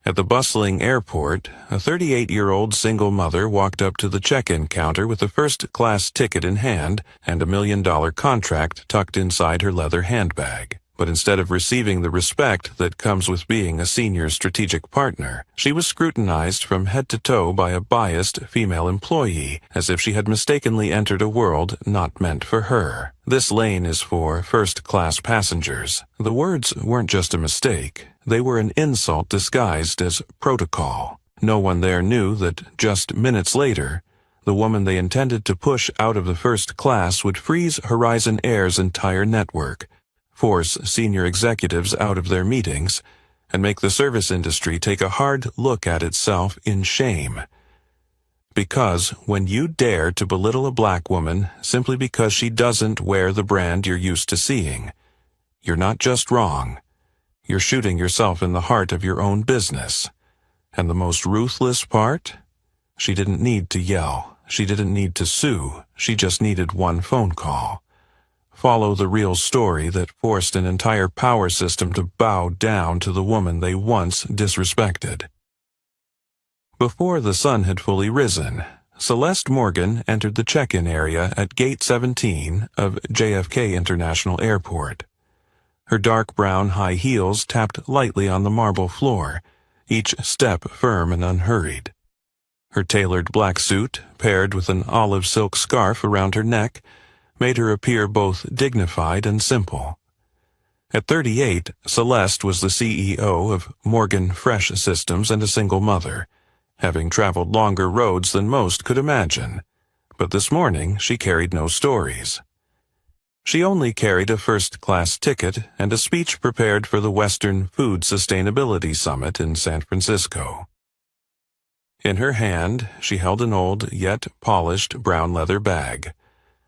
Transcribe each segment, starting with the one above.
At the bustling airport, a 38-year-old single mother walked up to the check-in counter with a first-class ticket in hand and a $1 million contract tucked inside her leather handbag. But instead of receiving the respect that comes with being a senior strategic partner, she was scrutinized from head to toe by a biased female employee, as if she had mistakenly entered a world not meant for her. "This lane is for first-class passengers." The words weren't just a mistake. They were an insult disguised as protocol. No one there knew that just minutes later, the woman they intended to push out of the first class would freeze Horizon Air's entire network, force senior executives out of their meetings, and make the service industry take a hard look at itself in shame. Because when you dare to belittle a black woman simply because she doesn't wear the brand you're used to seeing, you're not just wrong. You're shooting yourself in the heart of your own business. And the most ruthless part? She didn't need to yell. She didn't need to sue. She just needed one phone call. Follow the real story that forced an entire power system to bow down to the woman they once disrespected. Before the sun had fully risen, Celeste Morgan entered the check-in area at Gate 17 of JFK International Airport. Her dark brown high heels tapped lightly on the marble floor, each step firm and unhurried. Her tailored black suit, paired with an olive silk scarf around her neck, made her appear both dignified and simple. At 38, Celeste was the CEO of Morgan Fresh Systems and a single mother, having traveled longer roads than most could imagine. But this morning she carried no stories. She only carried a first-class ticket and a speech prepared for the Western Food Sustainability Summit in San Francisco. In her hand, she held an old yet polished brown leather bag,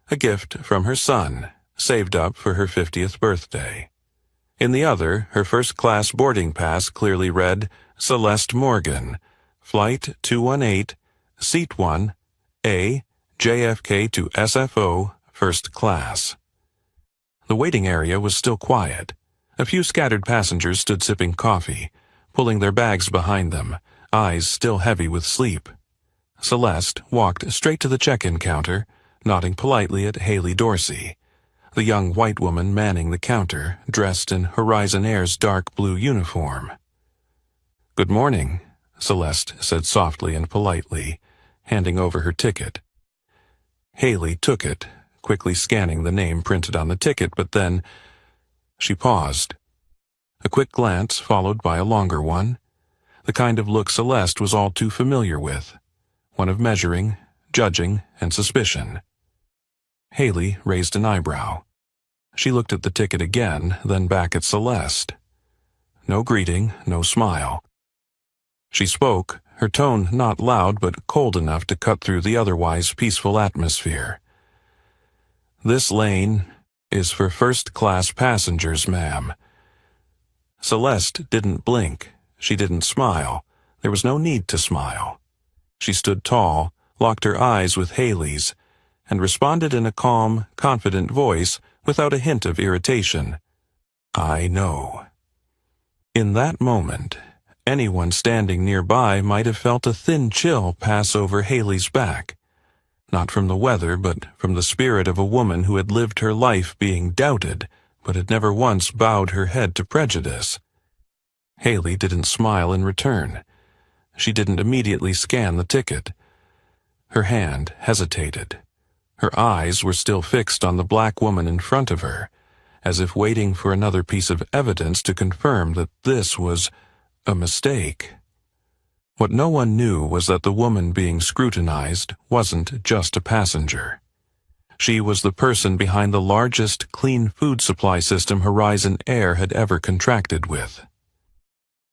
a gift from her son, saved up for her 50th birthday. In the other, her first-class boarding pass clearly read, Celeste Morgan, Flight 218, Seat 1, A, JFK to SFO, First Class. The waiting area was still quiet. A few scattered passengers stood sipping coffee, pulling their bags behind them, eyes still heavy with sleep. Celeste walked straight to the check-in counter, nodding politely at Haley Dorsey, the young white woman manning the counter, dressed in Horizon Air's dark blue uniform. "Good morning," Celeste said softly and politely, handing over her ticket. Haley took it, quickly scanning the name printed on the ticket, but then she paused. A quick glance followed by a longer one, the kind of look Celeste was all too familiar with, one of measuring, judging, and suspicion. Haley raised an eyebrow. She looked at the ticket again, then back at Celeste. No greeting, no smile. She spoke, her tone not loud but cold enough to cut through the otherwise peaceful atmosphere. "This lane is for first-class passengers, ma'am." Celeste didn't blink. She didn't smile. There was no need to smile. She stood tall, locked her eyes with Haley's, and responded in a calm, confident voice without a hint of irritation. "I know." In that moment, anyone standing nearby might have felt a thin chill pass over Haley's back. Not from the weather, but from the spirit of a woman who had lived her life being doubted, but had never once bowed her head to prejudice. Haley didn't smile in return. She didn't immediately scan the ticket. Her hand hesitated. Her eyes were still fixed on the black woman in front of her, as if waiting for another piece of evidence to confirm that this was a mistake. What no one knew was that the woman being scrutinized wasn't just a passenger. She was the person behind the largest clean food supply system Horizon Air had ever contracted with.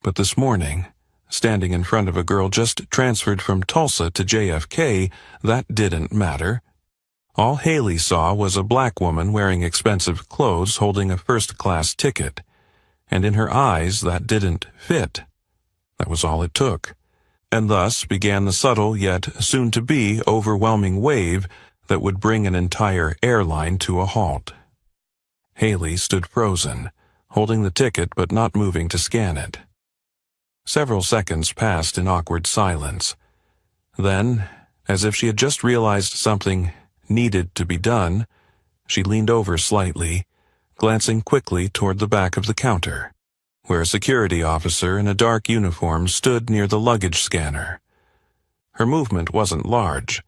But this morning, standing in front of a girl just transferred from Tulsa to JFK, that didn't matter. All Haley saw was a black woman wearing expensive clothes holding a first-class ticket, and in her eyes that didn't fit. That was all it took. And thus began the subtle yet soon-to-be overwhelming wave that would bring an entire airline to a halt. Haley stood frozen, holding the ticket but not moving to scan it. Several seconds passed in awkward silence. Then, as if she had just realized something needed to be done, she leaned over slightly, glancing quickly toward the back of the counter, where a security officer in a dark uniform stood near the luggage scanner. Her movement wasn't large,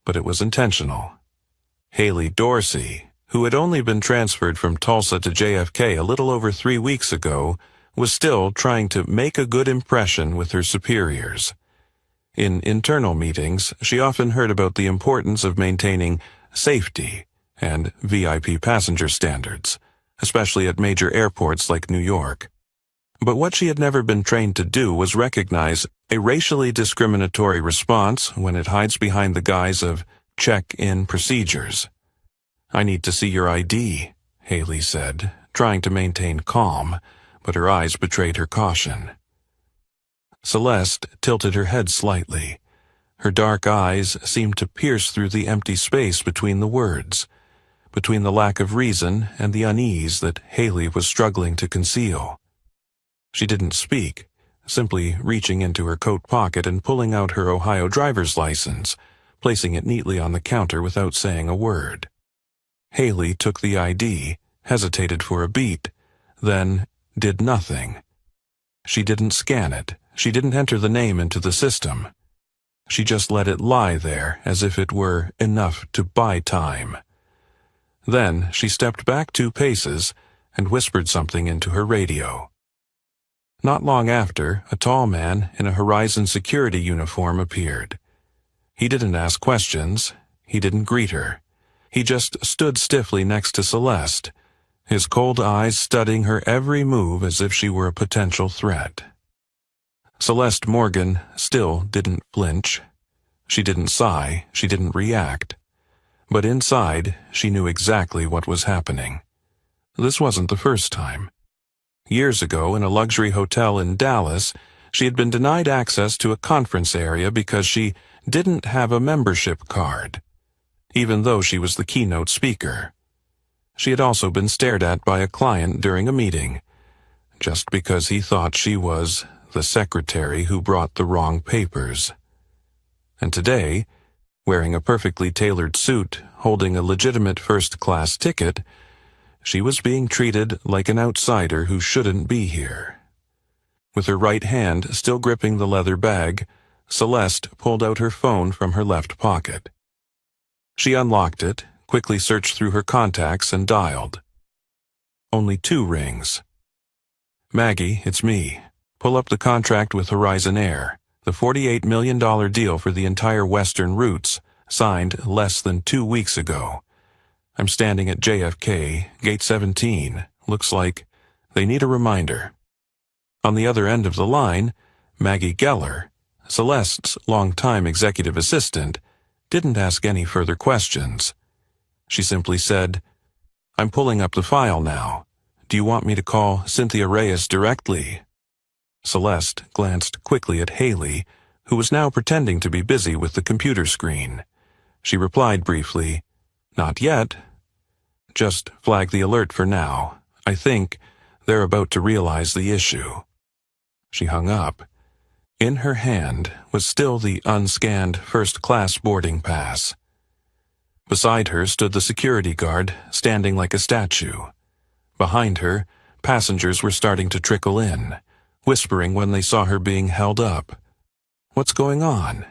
but it was intentional. Haley Dorsey, who had only been transferred from Tulsa to JFK a little over 3 weeks ago, was still trying to make a good impression with her superiors. In internal meetings, she often heard about the importance of maintaining safety and VIP passenger standards, especially at major airports like New York. But what she had never been trained to do was recognize a racially discriminatory response when it hides behind the guise of check-in procedures. "I need to see your ID," Haley said, trying to maintain calm, but her eyes betrayed her caution. Celeste tilted her head slightly. Her dark eyes seemed to pierce through the empty space between the words, between the lack of reason and the unease that Haley was struggling to conceal. She didn't speak, simply reaching into her coat pocket and pulling out her Ohio driver's license, placing it neatly on the counter without saying a word. Haley took the ID, hesitated for a beat, then did nothing. She didn't scan it. She didn't enter the name into the system. She just let it lie there as if it were enough to buy time. Then she stepped back 2 paces and whispered something into her radio. Not long after, a tall man in a Horizon security uniform appeared. He didn't ask questions. He didn't greet her. He just stood stiffly next to Celeste, his cold eyes studying her every move as if she were a potential threat. Celeste Morgan still didn't flinch. She didn't sigh. She didn't react. But inside, she knew exactly what was happening. This wasn't the first time. Years ago, in a luxury hotel in Dallas, she had been denied access to a conference area because she didn't have a membership card, even though she was the keynote speaker. She had also been stared at by a client during a meeting, just because he thought she was the secretary who brought the wrong papers. And today, wearing a perfectly tailored suit, holding a legitimate first-class ticket, she was being treated like an outsider who shouldn't be here. With her right hand still gripping the leather bag, Celeste pulled out her phone from her left pocket. She unlocked it, quickly searched through her contacts, and dialed. Only 2 rings. "Maggie, it's me. Pull up the contract with Horizon Air, the $48 million deal for the entire Western routes, signed less than 2 weeks ago. I'm standing at JFK, Gate 17. Looks like they need a reminder." On the other end of the line, Maggie Geller, Celeste's longtime executive assistant, didn't ask any further questions. She simply said, "I'm pulling up the file now. Do you want me to call Cynthia Reyes directly?" Celeste glanced quickly at Haley, who was now pretending to be busy with the computer screen. She replied briefly, "Not yet. Just flag the alert for now. I think they're about to realize the issue." She hung up. In her hand was still the unscanned first-class boarding pass. Beside her stood the security guard, standing like a statue. Behind her, passengers were starting to trickle in, whispering when they saw her being held up. What's going on?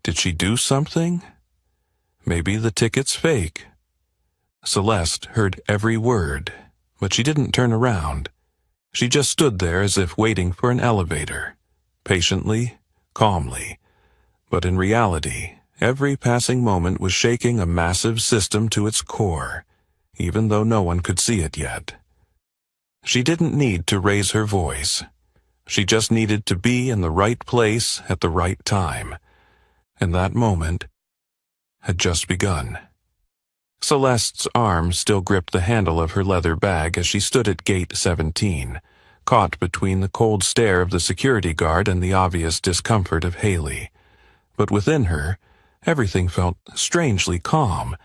Did she do something? Maybe the ticket's fake. Celeste heard every word, but she didn't turn around. She just stood there as if waiting for an elevator, patiently, calmly. But in reality, every passing moment was shaking a massive system to its core, even though no one could see it yet. She didn't need to raise her voice. She just needed to be in the right place at the right time. And that moment had just begun. Celeste's arm still gripped the handle of her leather bag as she stood at Gate 17, caught between the cold stare of the security guard and the obvious discomfort of Haley. But within her, everything felt strangely calm,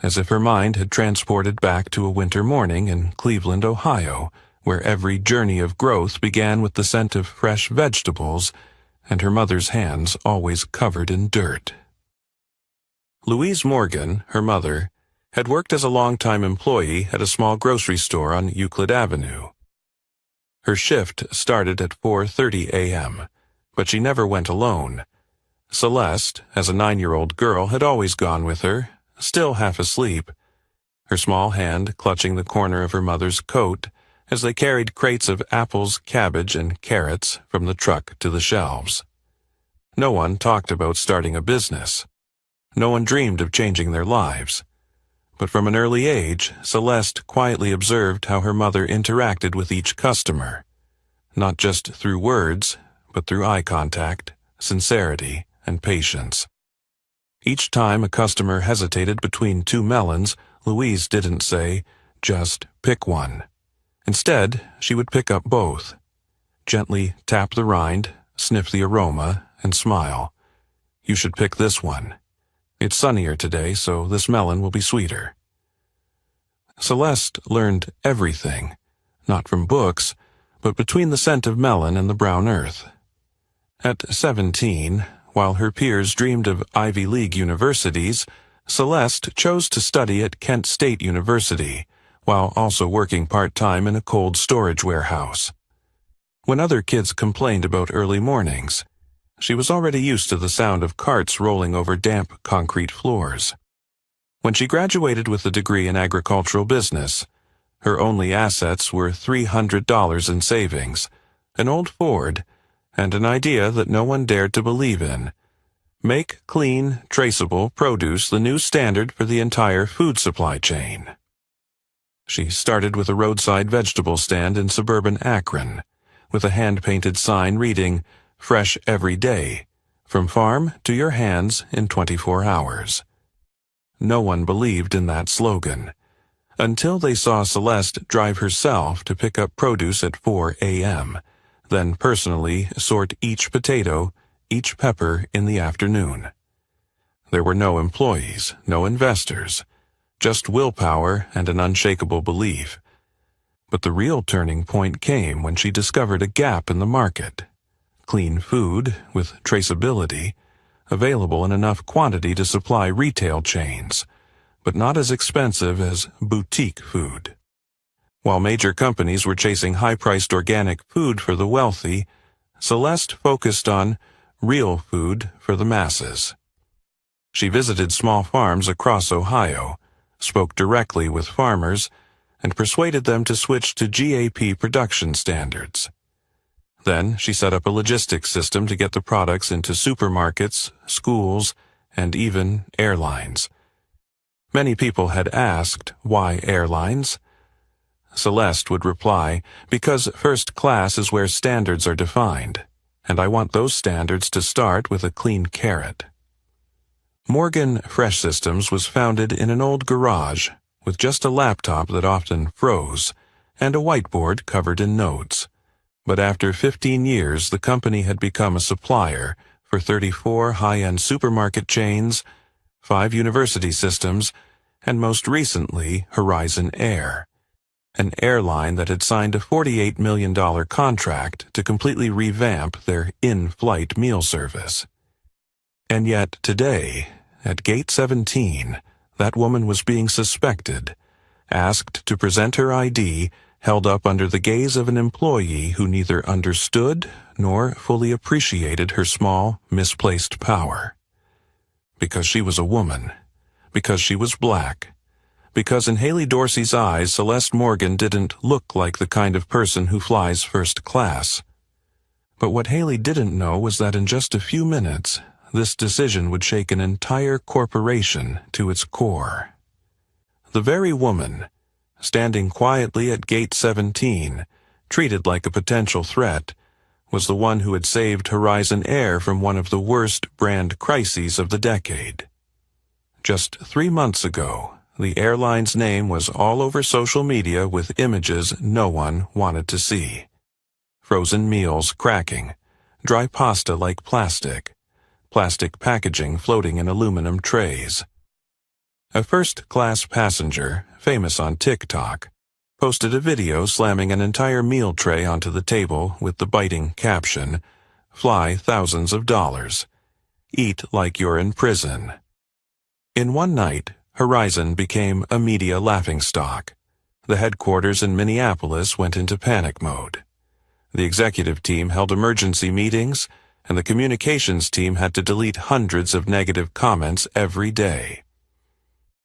as if her mind had transported back to a winter morning in Cleveland, Ohio, where every journey of growth began with the scent of fresh vegetables and her mother's hands always covered in dirt. Louise Morgan, her mother, had worked as a longtime employee at a small grocery store on Euclid Avenue. Her shift started at 4:30 a.m., but she never went alone. Celeste, as a 9-year-old girl, had always gone with her, still half asleep, her small hand clutching the corner of her mother's coat as they carried crates of apples, cabbage, and carrots from the truck to the shelves. No one talked about starting a business. No one dreamed of changing their lives. But from an early age, Celeste quietly observed how her mother interacted with each customer, not just through words, but through eye contact, sincerity, and patience. Each time a customer hesitated between 2 melons, Louise didn't say, "Just pick one." Instead, she would pick up both, gently tap the rind, sniff the aroma, and smile. "You should pick this one. It's sunnier today, so this melon will be sweeter." Celeste learned everything, not from books, but between the scent of melon and the brown earth. At 17, while her peers dreamed of Ivy League universities, Celeste chose to study at Kent State University, while also working part-time in a cold storage warehouse. When other kids complained about early mornings, she was already used to the sound of carts rolling over damp concrete floors. When she graduated with a degree in agricultural business, her only assets were $300 in savings, an old Ford, and an idea that no one dared to believe in: make clean, traceable produce the new standard for the entire food supply chain. She started with a roadside vegetable stand in suburban Akron, with a hand-painted sign reading, "Fresh every day, from farm to your hands in 24 hours. No one believed in that slogan, until they saw Celeste drive herself to pick up produce at 4 a.m., then personally sort each potato, each pepper in the afternoon. There were no employees, no investors, just willpower and an unshakable belief. But the real turning point came when she discovered a gap in the market: clean food with traceability, available in enough quantity to supply retail chains, but not as expensive as boutique food. While major companies were chasing high-priced organic food for the wealthy, Celeste focused on real food for the masses. She visited small farms across Ohio, spoke directly with farmers, and persuaded them to switch to GAP production standards. Then she set up a logistics system to get the products into supermarkets, schools, and even airlines. Many people had asked, why airlines? Celeste would reply, because first class is where standards are defined, and I want those standards to start with a clean carrot. Morgan Fresh Systems was founded in an old garage, with just a laptop that often froze, and a whiteboard covered in notes. But after 15 years, the company had become a supplier for 34 high-end supermarket chains, 5 university systems, and most recently, Horizon Air, an airline that had signed a $48 million contract to completely revamp their in-flight meal service. And yet today, at Gate 17, that woman was being suspected, asked to present her ID, held up under the gaze of an employee who neither understood nor fully appreciated her small, misplaced power. Because she was a woman. Because she was black. Because in Haley Dorsey's eyes, Celeste Morgan didn't look like the kind of person who flies first class. But what Haley didn't know was that in just a few minutes, this decision would shake an entire corporation to its core. The very woman, standing quietly at Gate 17, treated like a potential threat, was the one who had saved Horizon Air from one of the worst brand crises of the decade. Just 3 months ago, the airline's name was all over social media with images no one wanted to see. Frozen meals cracking, dry pasta like plastic packaging floating in aluminum trays. A first-class passenger, famous on TikTok, posted a video slamming an entire meal tray onto the table with the biting caption, "Fly thousands of dollars. Eat like you're in prison." In one night, Horizon became a media laughingstock. The headquarters in Minneapolis went into panic mode. The executive team held emergency meetings, and the communications team had to delete hundreds of negative comments every day.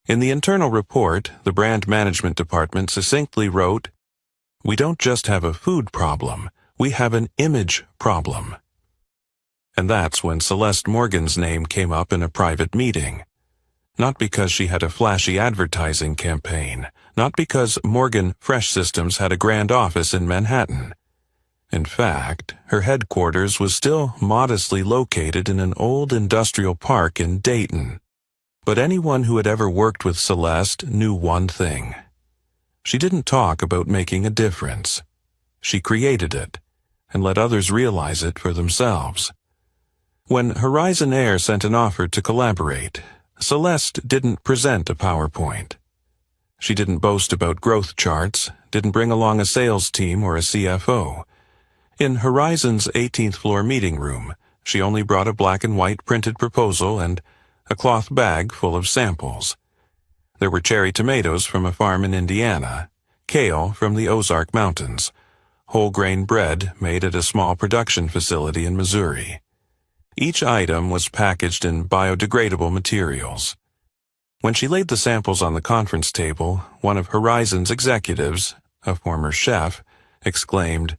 In the internal report, the brand management department succinctly wrote, "We don't just have a food problem, we have an image problem." And that's when Celeste Morgan's name came up in a private meeting. Not because she had a flashy advertising campaign, not because Morgan Fresh Systems had a grand office in Manhattan. In fact, her headquarters was still modestly located in an old industrial park in Dayton. But anyone who had ever worked with Celeste knew one thing. She didn't talk about making a difference. She created it, and let others realize it for themselves. When Horizon Air sent an offer to collaborate, Celeste didn't present a PowerPoint. She didn't boast about growth charts, didn't bring along a sales team or a CFO. In Horizon's 18th floor meeting room, she only brought a black and white printed proposal and a cloth bag full of samples. There were cherry tomatoes from a farm in Indiana, kale from the Ozark Mountains, whole grain bread made at a small production facility in Missouri. Each item was packaged in biodegradable materials. When she laid the samples on the conference table, one of Horizon's executives, a former chef, exclaimed,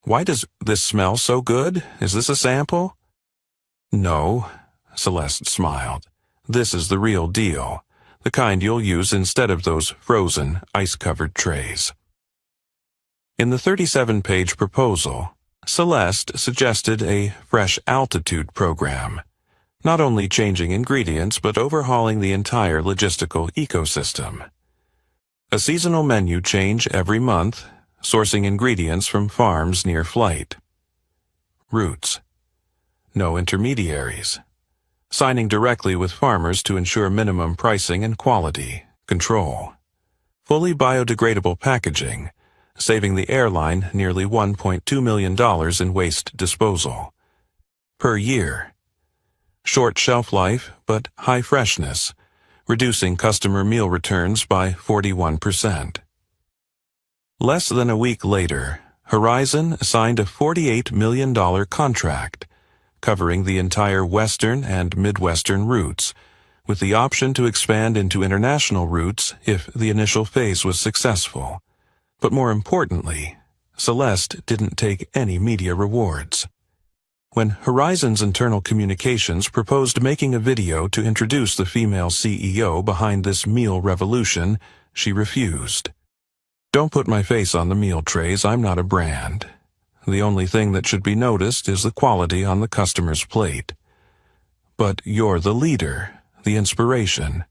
"Why does this smell so good? Is this a sample?" "No," Celeste smiled. "This is the real deal, the kind you'll use instead of those frozen, ice-covered trays." In the 37-page proposal, Celeste suggested a fresh altitude program, not only changing ingredients but overhauling the entire logistical ecosystem. A seasonal menu change every month, sourcing ingredients from farms near flight. Routes. No intermediaries. Signing directly with farmers to ensure minimum pricing and quality control. Fully biodegradable packaging, saving the airline nearly $1.2 million in waste disposal. Per year. Short shelf life, but high freshness, reducing customer meal returns by 41%. Less than a week later, Horizon signed a $48 million contract, covering the entire western and midwestern routes, with the option to expand into international routes if the initial phase was successful. But more importantly, Celeste didn't take any media rewards. When Horizon's internal communications proposed making a video to introduce the female CEO behind this meal revolution, she refused. "Don't put my face on the meal trays, I'm not a brand. The only thing that should be noticed is the quality on the customer's plate. But you're the leader, the inspiration.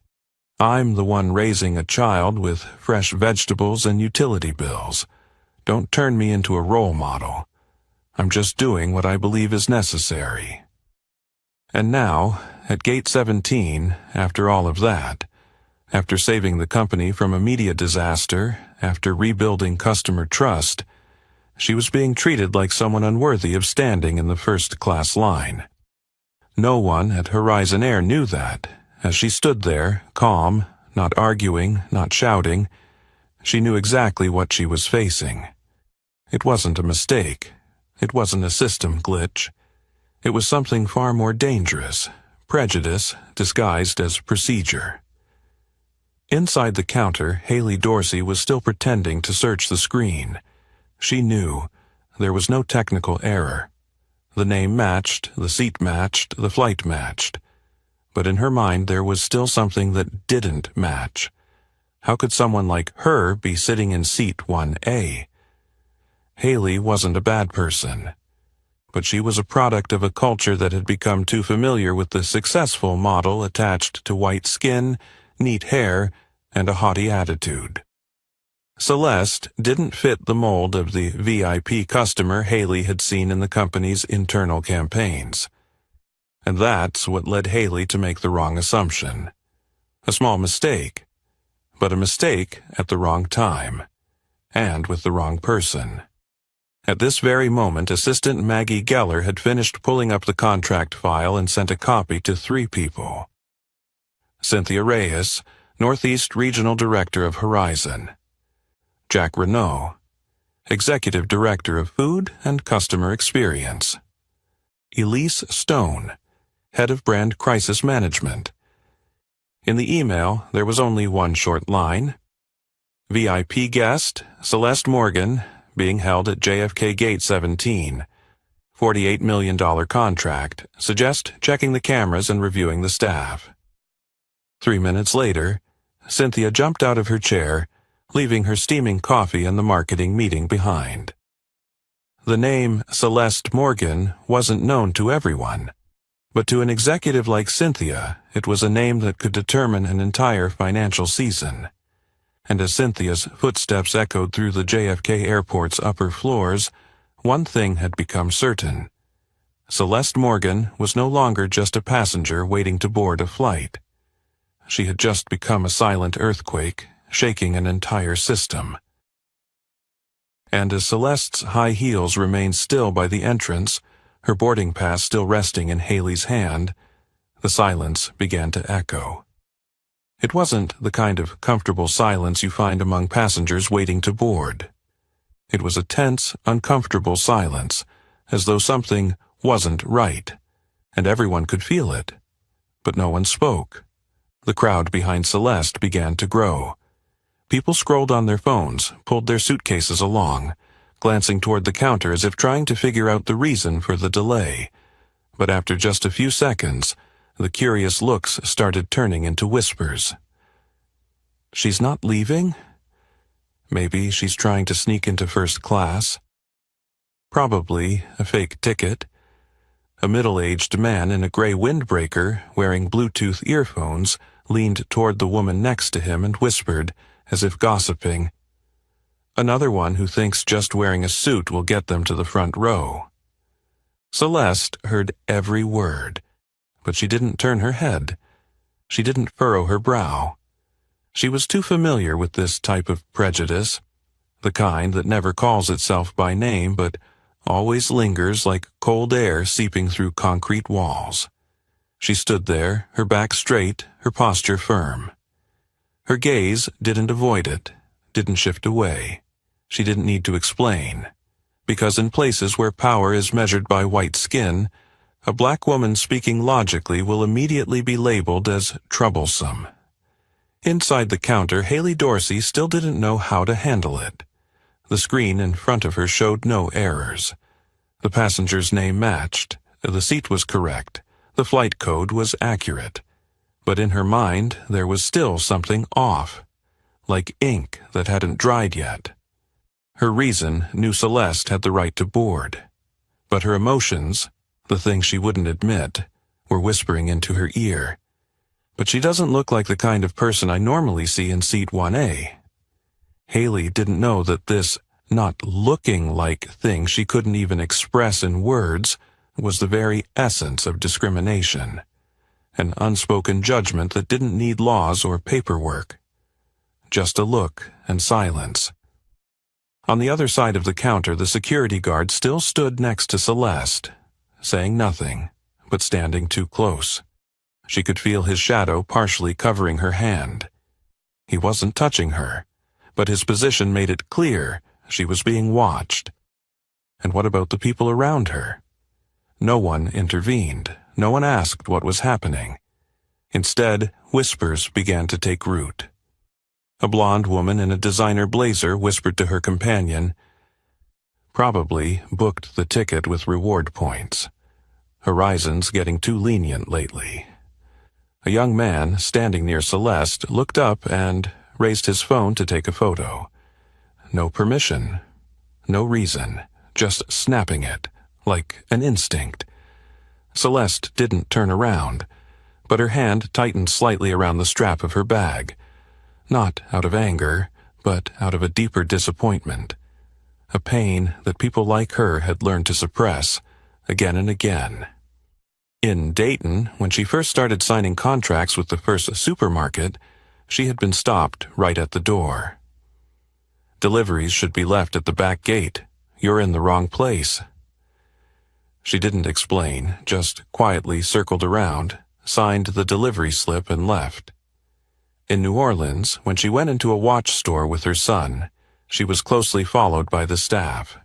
I'm the one raising a child with fresh vegetables and utility bills. Don't turn me into a role model. I'm just doing what I believe is necessary." And now, at Gate 17, after all of that, after saving the company from a media disaster, after rebuilding customer trust, she was being treated like someone unworthy of standing in the first-class line. No one at Horizon Air knew that. As she stood there, calm, not arguing, not shouting, she knew exactly what she was facing. It wasn't a mistake. It wasn't a system glitch. It was something far more dangerous, prejudice disguised as procedure. Inside the counter, Haley Dorsey was still pretending to search the screen. She knew there was no technical error. The name matched, the seat matched, the flight matched. But in her mind there was still something that didn't match. How could someone like her be sitting in seat 1A? Haley wasn't a bad person, but she was a product of a culture that had become too familiar with the successful model attached to white skin, neat hair, and a haughty attitude. Celeste didn't fit the mold of the VIP customer Haley had seen in the company's internal campaigns. And that's what led Haley to make the wrong assumption. A small mistake, but a mistake at the wrong time. and with the wrong person. At this very moment, Assistant Maggie Geller had finished pulling up the contract file and sent a copy to 3 people. Cynthia Reyes, Northeast Regional Director of Horizon. Jack Renault, Executive Director of Food and Customer Experience. Elise Stone, Head of Brand Crisis Management. In the email, there was only one short line. VIP guest, Celeste Morgan, being held at JFK Gate 17. $48 million contract. Suggest checking the cameras and reviewing the staff. 3 minutes later, Cynthia jumped out of her chair, leaving her steaming coffee and the marketing meeting behind. The name Celeste Morgan wasn't known to everyone, but to an executive like Cynthia, it was a name that could determine an entire financial season. And as Cynthia's footsteps echoed through the JFK airport's upper floors, one thing had become certain. Celeste Morgan was no longer just a passenger waiting to board a flight. She had just become a silent earthquake, shaking an entire system. And as Celeste's high heels remained still by the entrance, her boarding pass still resting in Haley's hand, the silence began to echo. It wasn't the kind of comfortable silence you find among passengers waiting to board. It was a tense, uncomfortable silence, as though something wasn't right, and everyone could feel it. But no one spoke. The crowd behind Celeste began to grow. People scrolled on their phones, pulled their suitcases along, glancing toward the counter as if trying to figure out the reason for the delay. But after just a few seconds, the curious looks started turning into whispers. She's not leaving? Maybe she's trying to sneak into first class. Probably a fake ticket. A middle-aged man in a gray windbreaker, wearing Bluetooth earphones, leaned toward the woman next to him and whispered, as if gossiping, "Another one who thinks just wearing a suit will get them to the front row." Celeste heard every word, but she didn't turn her head. She didn't furrow her brow. She was too familiar with this type of prejudice, the kind that never calls itself by name but always lingers like cold air seeping through concrete walls. She stood there, her back straight, her posture firm. Her gaze didn't avoid it, didn't shift away. She didn't need to explain, because in places where power is measured by white skin, a black woman speaking logically will immediately be labeled as troublesome. Inside the counter, Haley Dorsey still didn't know how to handle it. The screen in front of her showed no errors. The passenger's name matched, the seat was correct, the flight code was accurate. But in her mind, there was still something off, like ink that hadn't dried yet. Her reason knew Celeste had the right to board, but her emotions, the things she wouldn't admit, were whispering into her ear. "But she doesn't look like the kind of person I normally see in seat 1A. Haley didn't know that this not looking like thing she couldn't even express in words was the very essence of discrimination. An unspoken judgment that didn't need laws or paperwork. Just a look and silence. On the other side of the counter, the security guard still stood next to Celeste, saying nothing, but standing too close. She could feel his shadow partially covering her hand. He wasn't touching her, but his position made it clear she was being watched. And what about the people around her? No one intervened. No one asked what was happening. Instead, whispers began to take root. A blonde woman in a designer blazer whispered to her companion, "Probably booked the ticket with reward points. Horizon's getting too lenient lately." A young man standing near Celeste looked up and raised his phone to take a photo. No permission, no reason, just snapping it, like an instinct. Celeste didn't turn around, but her hand tightened slightly around the strap of her bag, not out of anger, but out of a deeper disappointment, a pain that people like her had learned to suppress again and again. In Dayton, when she first started signing contracts with the first supermarket, she had been stopped right at the door. Deliveries should be left at the back gate. You're in the wrong place." She didn't explain, just quietly circled around, signed the delivery slip and left. In New Orleans, when she went into a watch store with her son, she was closely followed by the staff.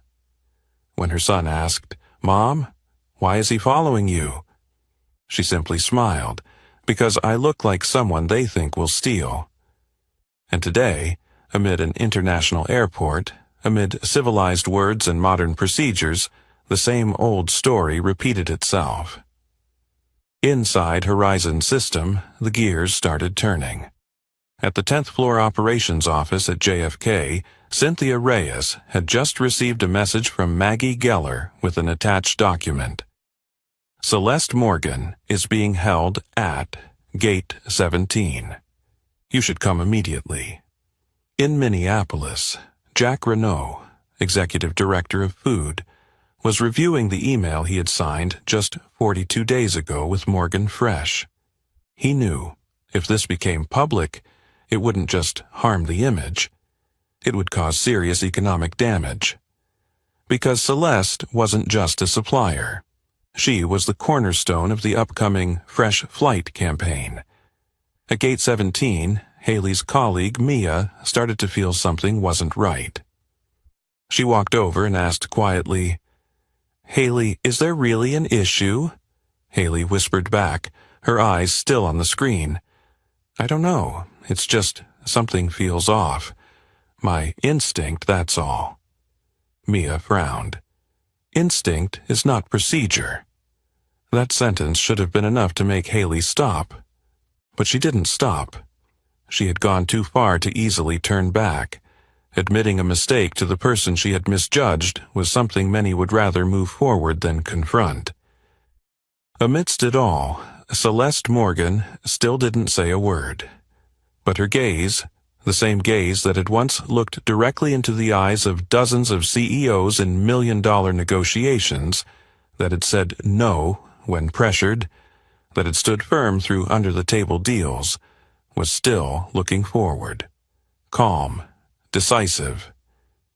When her son asked, "Mom, why is he following you?" she simply smiled, "Because I look like someone they think will steal." And today, amid an international airport, amid civilized words and modern procedures, the same old story repeated itself. Inside Horizon System, the gears started turning. At the 10th floor operations office at JFK, Cynthia Reyes had just received a message from Maggie Geller with an attached document. "Celeste Morgan is being held at Gate 17. You should come immediately." In Minneapolis, Jack Renault, executive director of food, was reviewing the email he had signed just 42 days ago with Morgan Fresh. He knew, if this became public, it wouldn't just harm the image. It would cause serious economic damage. Because Celeste wasn't just a supplier. She was the cornerstone of the upcoming Fresh Flight campaign. At Gate 17, Haley's colleague, Mia, started to feel something wasn't right. She walked over and asked quietly, "Haley, is there really an issue?" Haley whispered back, her eyes still on the screen. "I don't know. It's just something feels off. My instinct, that's all." Mia frowned. Instinct is not procedure. That sentence should have been enough to make Haley stop. But she didn't stop. She had gone too far to easily turn back. Admitting a mistake to the person she had misjudged was something many would rather move forward than confront. Amidst it all, Celeste Morgan still didn't say a word. But her gaze, the same gaze that had once looked directly into the eyes of dozens of CEOs in million-dollar negotiations, that had said no when pressured, that had stood firm through under-the-table deals, was still looking forward, calm, decisive,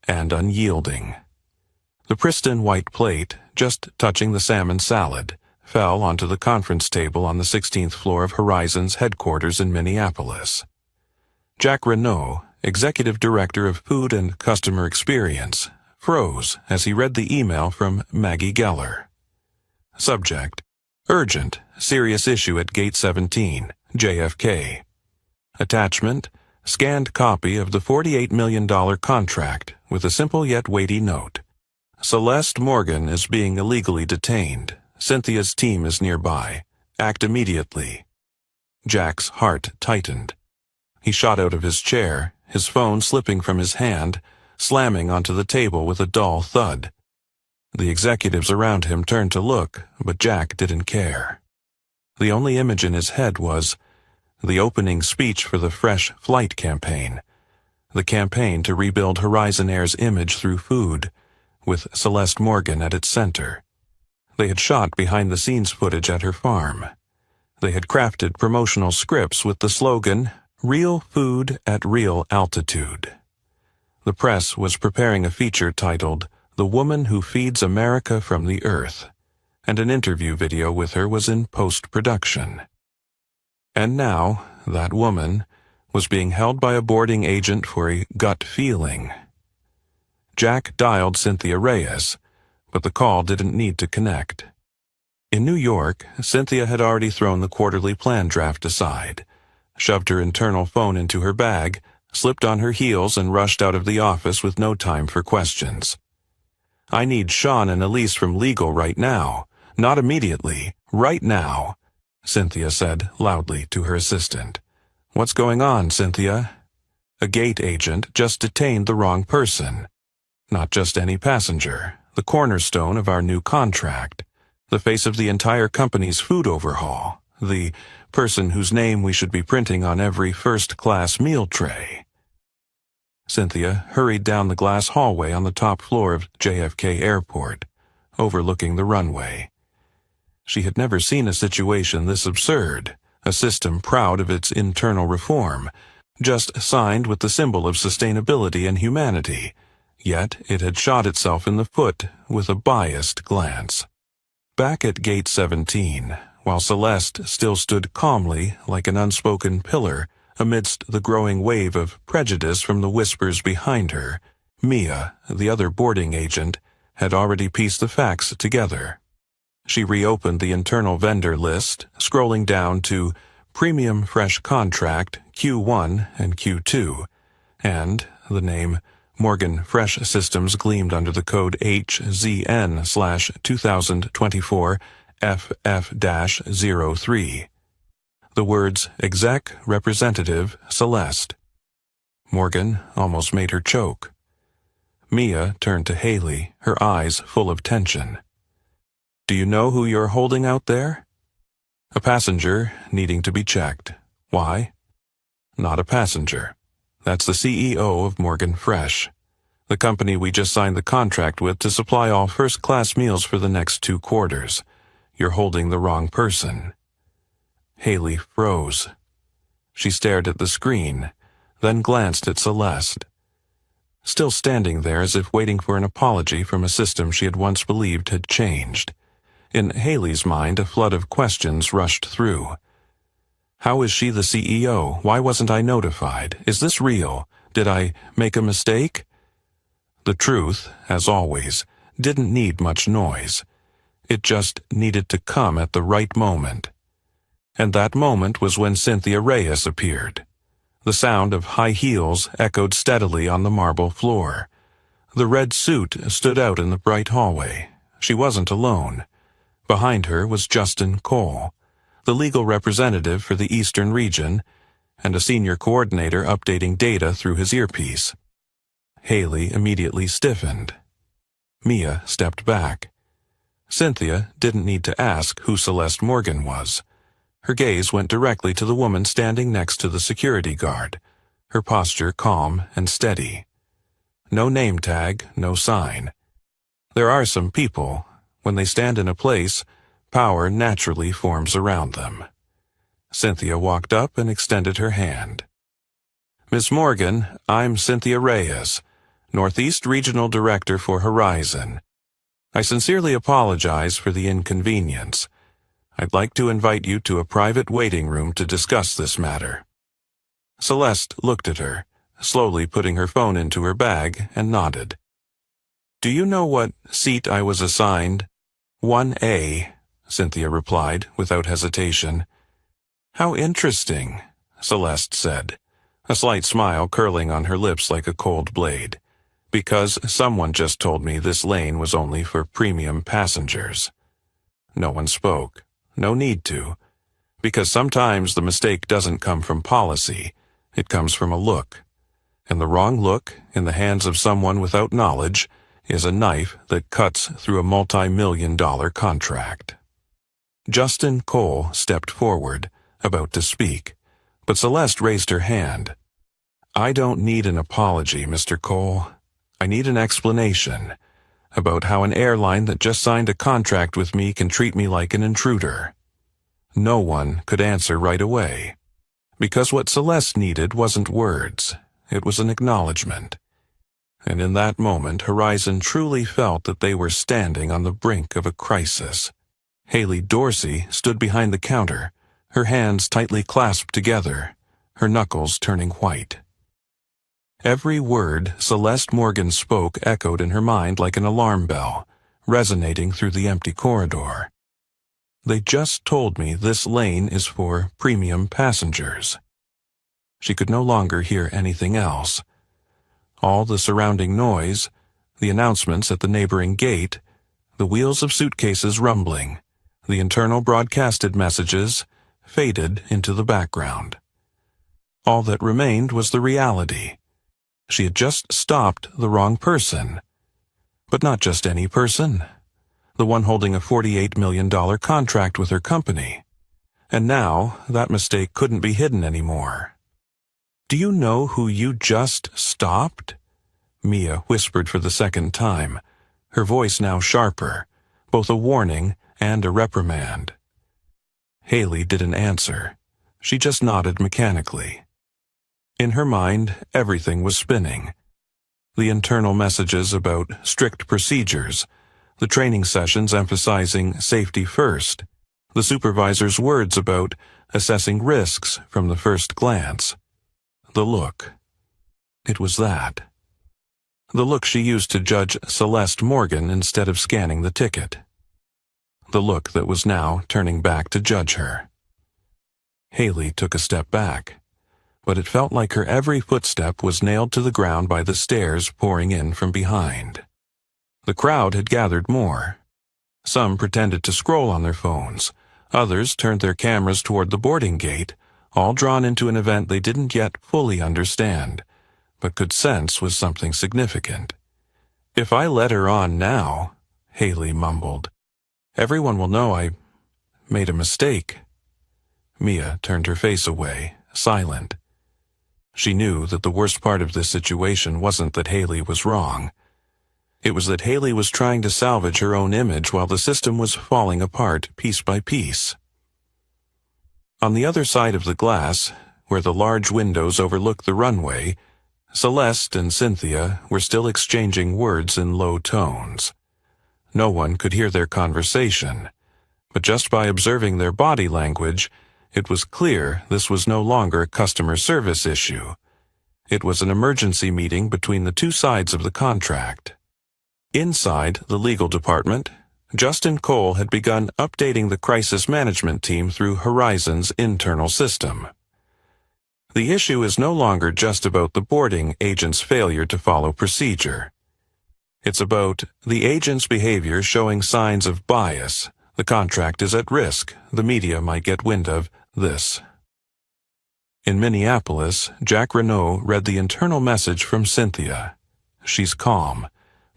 and unyielding. The pristine white plate, just touching the salmon salad, fell onto the conference table on the 16th floor of Horizon's headquarters in Minneapolis. Jack Renault, executive director of food and customer experience, froze as he read the email from Maggie Geller. Subject: Urgent, serious issue at Gate 17, JFK. Attachment: scanned copy of the $48 million contract with a simple yet weighty note. Celeste Morgan is being illegally detained. Cynthia's team is nearby. Act immediately. Jack's heart tightened. He shot out of his chair, his phone slipping from his hand, slamming onto the table with a dull thud. The executives around him turned to look, but Jack didn't care. The only image in his head was the opening speech for the Fresh Flight campaign, the campaign to rebuild Horizon Air's image through food, with Celeste Morgan at its center. They had shot behind-the-scenes footage at her farm. They had crafted promotional scripts with the slogan, "Real food at real altitude." The press was preparing a feature titled, "The Woman Who Feeds America from the Earth," and an interview video with her was in post-production. And now, that woman was being held by a boarding agent for a gut feeling. Jack dialed Cynthia Reyes, but the call didn't need to connect. In New York, Cynthia had already thrown the quarterly plan draft aside, shoved her internal phone into her bag, slipped on her heels and rushed out of the office with no time for questions. "I need Sean and Elise from legal right now. Not immediately. Right now," Cynthia said loudly to her assistant. "What's going on, Cynthia?" "A gate agent just detained the wrong person. Not just any passenger, the cornerstone of our new contract, the face of the entire company's food overhaul, the person whose name we should be printing on every first-class meal tray." Cynthia hurried down the glass hallway on the top floor of JFK Airport, overlooking the runway. She had never seen a situation this absurd, a system proud of its internal reform, just signed with the symbol of sustainability and humanity, yet it had shot itself in the foot with a biased glance. Back at Gate 17, while Celeste still stood calmly like an unspoken pillar amidst the growing wave of prejudice from the whispers behind her, Mia, the other boarding agent, had already pieced the facts together. She reopened the internal vendor list, scrolling down to Premium Fresh Contract Q1 and Q2, and the name Morgan Fresh Systems gleamed under the code HZN/2024FF-03. The words Exec Representative Celeste. Morgan almost made her choke. Mia turned to Haley, her eyes full of tension. "Do you know who you're holding out there?" "A passenger needing to be checked. Why?" "Not a passenger. That's the CEO of Morgan Fresh, the company we just signed the contract with to supply all first-class meals for the next 2 quarters. You're holding the wrong person." Haley froze. She stared at the screen, then glanced at Celeste. Still standing there as if waiting for an apology from a system she had once believed had changed. In Haley's mind, a flood of questions rushed through. How is she the CEO? Why wasn't I notified? Is this real? Did I make a mistake? The truth, as always, didn't need much noise. It just needed to come at the right moment. And that moment was when Cynthia Reyes appeared. The sound of high heels echoed steadily on the marble floor. The red suit stood out in the bright hallway. She wasn't alone. Behind her was Justin Cole, the legal representative for the Eastern region, and a senior coordinator updating data through his earpiece. Haley immediately stiffened. Mia stepped back. Cynthia didn't need to ask who Celeste Morgan was. Her gaze went directly to the woman standing next to the security guard, her posture calm and steady. No name tag, no sign. There are some people, when they stand in a place, power naturally forms around them. Cynthia walked up and extended her hand. "Miss Morgan, I'm Cynthia Reyes, Northeast Regional Director for Horizon. I sincerely apologize for the inconvenience. I'd like to invite you to a private waiting room to discuss this matter." Celeste looked at her, slowly putting her phone into her bag, and nodded. "Do you know what seat I was assigned?" 1A, Cynthia replied, without hesitation. "How interesting," Celeste said, a slight smile curling on her lips like a cold blade. "Because someone just told me this lane was only for premium passengers." No one spoke. No need to. Because sometimes the mistake doesn't come from policy, it comes from a look. And the wrong look, in the hands of someone without knowledge, is a knife that cuts through a multi-million-dollar contract. Justin Cole stepped forward, about to speak, but Celeste raised her hand. "I don't need an apology, Mr. Cole. I need an explanation about how an airline that just signed a contract with me can treat me like an intruder." No one could answer right away, because what Celeste needed wasn't words, it was an acknowledgement. And in that moment, Horizon truly felt that they were standing on the brink of a crisis. Haley Dorsey stood behind the counter, her hands tightly clasped together, her knuckles turning white. Every word Celeste Morgan spoke echoed in her mind like an alarm bell, resonating through the empty corridor. They just told me this lane is for premium passengers. She could no longer hear anything else. All the surrounding noise, the announcements at the neighboring gate, the wheels of suitcases rumbling, the internal broadcasted messages, faded into the background. All that remained was the reality. She had just stopped the wrong person. But not just any person. The one holding a $48 million contract with her company. And now, that mistake couldn't be hidden anymore. "Do you know who you just stopped?" Mia whispered for the second time, her voice now sharper, both a warning and a reprimand. Haley didn't answer. She just nodded mechanically. In her mind, everything was spinning. The internal messages about strict procedures, the training sessions emphasizing safety first, the supervisor's words about assessing risks from the first glance. The look. It was that. The look she used to judge Celeste Morgan instead of scanning the ticket. The look that was now turning back to judge her. Haley took a step back, but it felt like her every footstep was nailed to the ground by the stares pouring in from behind. The crowd had gathered more. Some pretended to scroll on their phones. Others turned their cameras toward the boarding gate, all drawn into an event they didn't yet fully understand, but could sense was something significant. "If I let her on now," Haley mumbled, "everyone will know I made a mistake." Mia turned her face away, silent. She knew that the worst part of this situation wasn't that Haley was wrong. It was that Haley was trying to salvage her own image while the system was falling apart piece by piece. On the other side of the glass, where the large windows overlooked the runway, Celeste and Cynthia were still exchanging words in low tones. No one could hear their conversation, but just by observing their body language, it was clear this was no longer a customer service issue. It was an emergency meeting between the two sides of the contract. Inside the legal department, Justin Cole had begun updating the crisis management team through Horizon's internal system. The issue is no longer just about the boarding agent's failure to follow procedure. It's about the agent's behavior showing signs of bias. The contract is at risk. The media might get wind of this. In Minneapolis, Jack Renault read the internal message from Cynthia. "She's calm,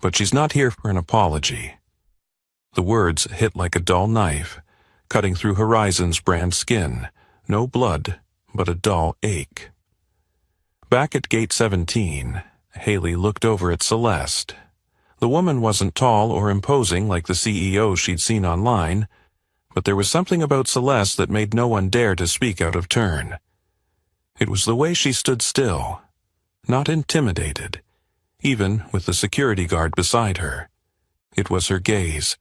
but she's not here for an apology." The words hit like a dull knife, cutting through Horizon's brand skin. No blood, but a dull ache. Back at Gate 17, Haley looked over at Celeste. The woman wasn't tall or imposing like the CEO she'd seen online, but there was something about Celeste that made no one dare to speak out of turn. It was the way she stood still, not intimidated, even with the security guard beside her. It was her gaze,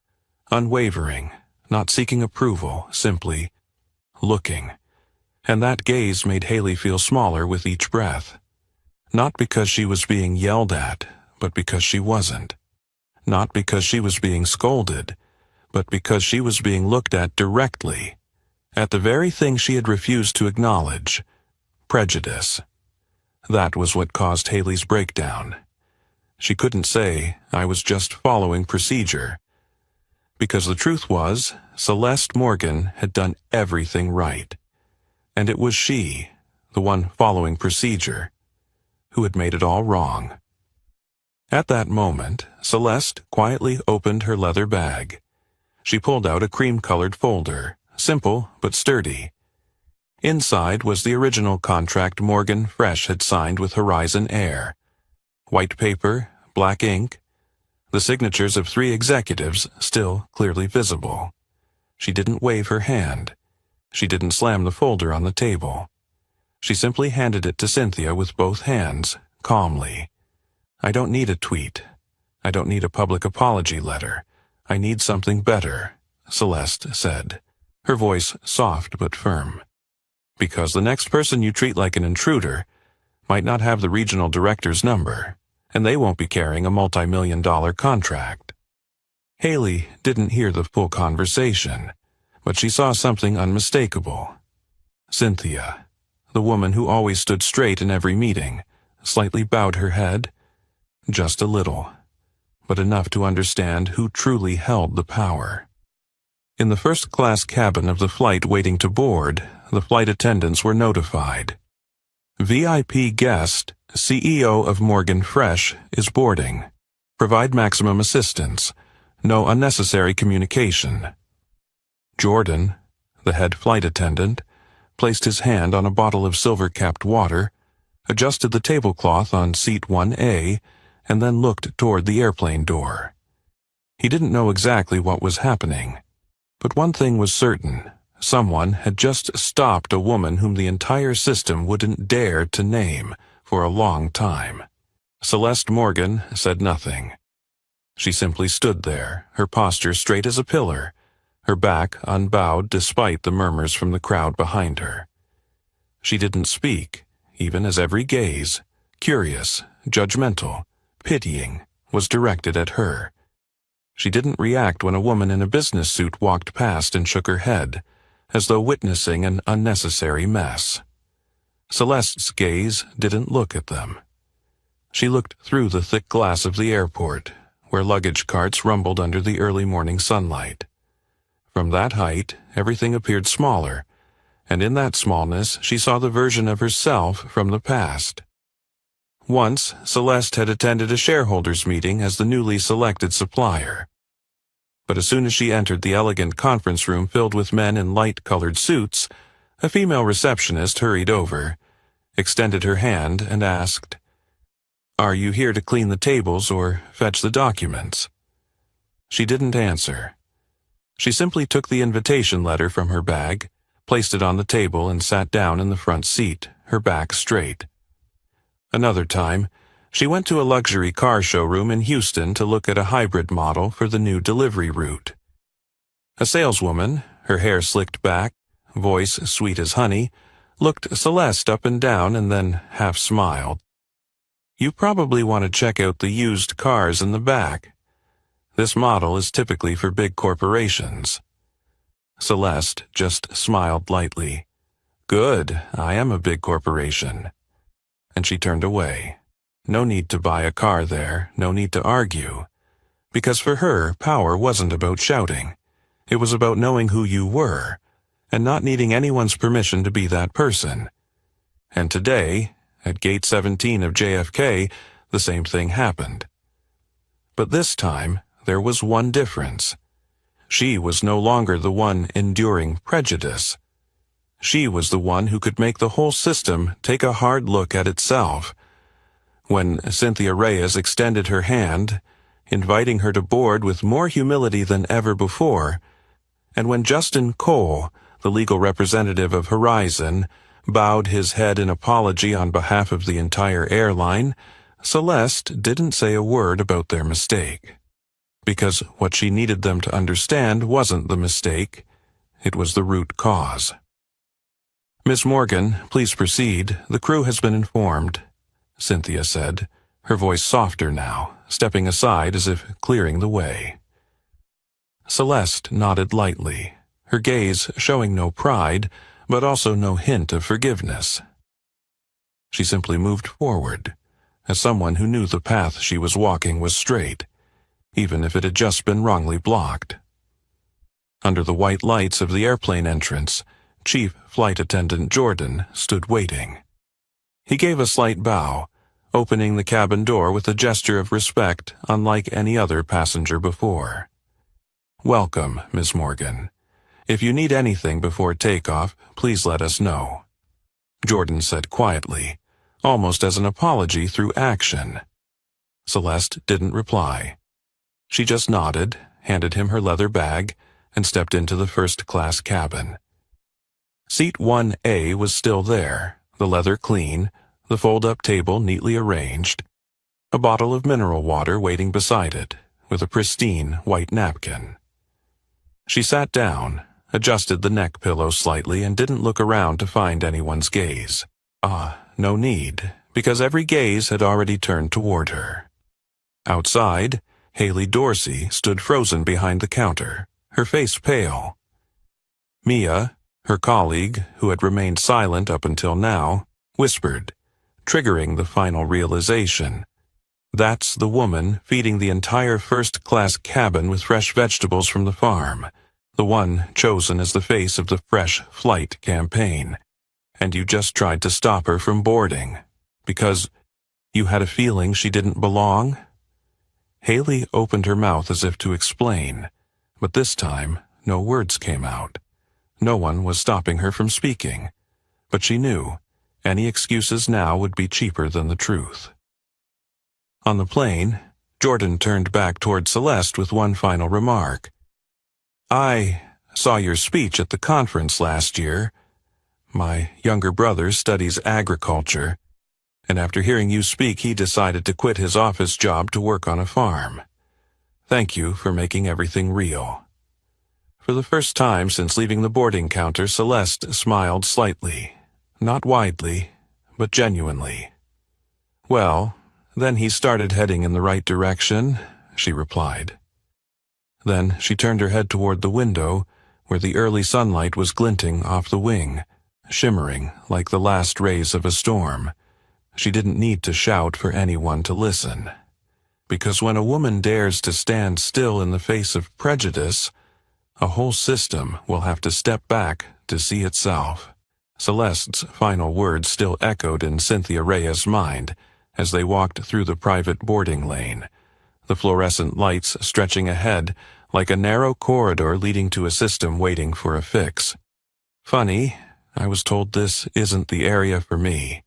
unwavering, not seeking approval, simply looking. And that gaze made Haley feel smaller with each breath. Not because she was being yelled at, but because she wasn't. Not because she was being scolded, but because she was being looked at directly, at the very thing she had refused to acknowledge: prejudice. That was what caused Haley's breakdown. She couldn't say, "I was just following procedure," because the truth was, Celeste Morgan had done everything right. And it was she, the one following procedure, who had made it all wrong. At that moment, Celeste quietly opened her leather bag. She pulled out a cream-colored folder, simple but sturdy. Inside was the original contract Morgan Fresh had signed with Horizon Air. White paper, black ink, the signatures of 3 executives still clearly visible. She didn't wave her hand. She didn't slam the folder on the table. She simply handed it to Cynthia with both hands, calmly. "I don't need a tweet. I don't need a public apology letter. I need something better," Celeste said, her voice soft but firm. "Because the next person you treat like an intruder might not have the regional director's number, and they won't be carrying a multi-million-dollar contract." Haley didn't hear the full conversation, but she saw something unmistakable. Cynthia, the woman who always stood straight in every meeting, slightly bowed her head, just a little, but enough to understand who truly held the power. In the first-class cabin of the flight waiting to board, the flight attendants were notified. "VIP guest, CEO of Morgan Fresh, is boarding. Provide maximum assistance. No unnecessary communication." Jordan, the head flight attendant, placed his hand on a bottle of silver-capped water, adjusted the tablecloth on seat 1A, and then looked toward the airplane door. He didn't know exactly what was happening, but one thing was certain: Someone had just stopped a woman whom the entire system wouldn't dare to name for a long time. Celeste Morgan said nothing. She simply stood there, her posture straight as a pillar, her back unbowed despite the murmurs from the crowd behind her. She didn't speak, even as every gaze, curious, judgmental, pitying, was directed at her. She didn't react when a woman in a business suit walked past and shook her head, as though witnessing an unnecessary mess. Celeste's gaze didn't look at them. She looked through the thick glass of the airport, where luggage carts rumbled under the early morning sunlight. From that height, everything appeared smaller, and in that smallness she saw the version of herself from the past. Once, Celeste had attended a shareholders' meeting as the newly selected supplier. But as soon as she entered the elegant conference room filled with men in light-colored suits, a female receptionist hurried over, extended her hand, and asked, "Are you here to clean the tables or fetch the documents?" She didn't answer. She simply took the invitation letter from her bag, placed it on the table, and sat down in the front seat, her back straight. Another time, she went to a luxury car showroom in Houston to look at a hybrid model for the new delivery route. A saleswoman, her hair slicked back, voice sweet as honey, looked Celeste up and down and then half smiled. "You probably want to check out the used cars in the back. This model is typically for big corporations." Celeste just smiled lightly. "Good, I am a big corporation." And she turned away. No need to buy a car there, no need to argue. Because for her, power wasn't about shouting. It was about knowing who you were, and not needing anyone's permission to be that person. And today, at Gate 17 of JFK, the same thing happened. But this time, there was one difference. She was no longer the one enduring prejudice. She was the one who could make the whole system take a hard look at itself. When Cynthia Reyes extended her hand, inviting her to board with more humility than ever before, and when Justin Cole, the legal representative of Horizon, bowed his head in apology on behalf of the entire airline, Celeste didn't say a word about their mistake. Because what she needed them to understand wasn't the mistake, it was the root cause. "Miss Morgan, please proceed. The crew has been informed," Cynthia said, her voice softer now, stepping aside as if clearing the way. Celeste nodded lightly, her gaze showing no pride, but also no hint of forgiveness. She simply moved forward, as someone who knew the path she was walking was straight, even if it had just been wrongly blocked. Under the white lights of the airplane entrance, Chief Flight Attendant Jordan stood waiting. He gave a slight bow, opening the cabin door with a gesture of respect unlike any other passenger before. "Welcome, Miss Morgan. If you need anything before takeoff, please let us know," Jordan said quietly, almost as an apology through action. Celeste didn't reply. She just nodded, handed him her leather bag, and stepped into the first-class cabin. Seat 1A was still there, the leather clean, the fold-up table neatly arranged, a bottle of mineral water waiting beside it, with a pristine white napkin. She sat down, adjusted the neck pillow slightly, and didn't look around to find anyone's gaze. No need, because every gaze had already turned toward her. Outside, Haley Dorsey stood frozen behind the counter, her face pale. Mia, her colleague, who had remained silent up until now, whispered, triggering the final realization. That's the woman feeding the entire first-class cabin with fresh vegetables from the farm, the one chosen as the face of the Fresh Flight campaign. And you just tried to stop her from boarding, because you had a feeling she didn't belong? Haley opened her mouth as if to explain, but this time no words came out. No one was stopping her from speaking, but she knew any excuses now would be cheaper than the truth. On the plane, Jordan turned back toward Celeste with one final remark. I saw your speech at the conference last year. My younger brother studies agriculture, and after hearing you speak, he decided to quit his office job to work on a farm. Thank you for making everything real." For the first time since leaving the boarding counter, Celeste smiled slightly, not widely, but genuinely. "Well, then he started heading in the right direction," she replied. Then she turned her head toward the window, where the early sunlight was glinting off the wing, shimmering like the last rays of a storm. She didn't need to shout for anyone to listen. Because when a woman dares to stand still in the face of prejudice, a whole system will have to step back to see itself. Celeste's final words still echoed in Cynthia Reyes' mind as they walked through the private boarding lane, the fluorescent lights stretching ahead like a narrow corridor leading to a system waiting for a fix. "Funny, I was told this isn't the area for me."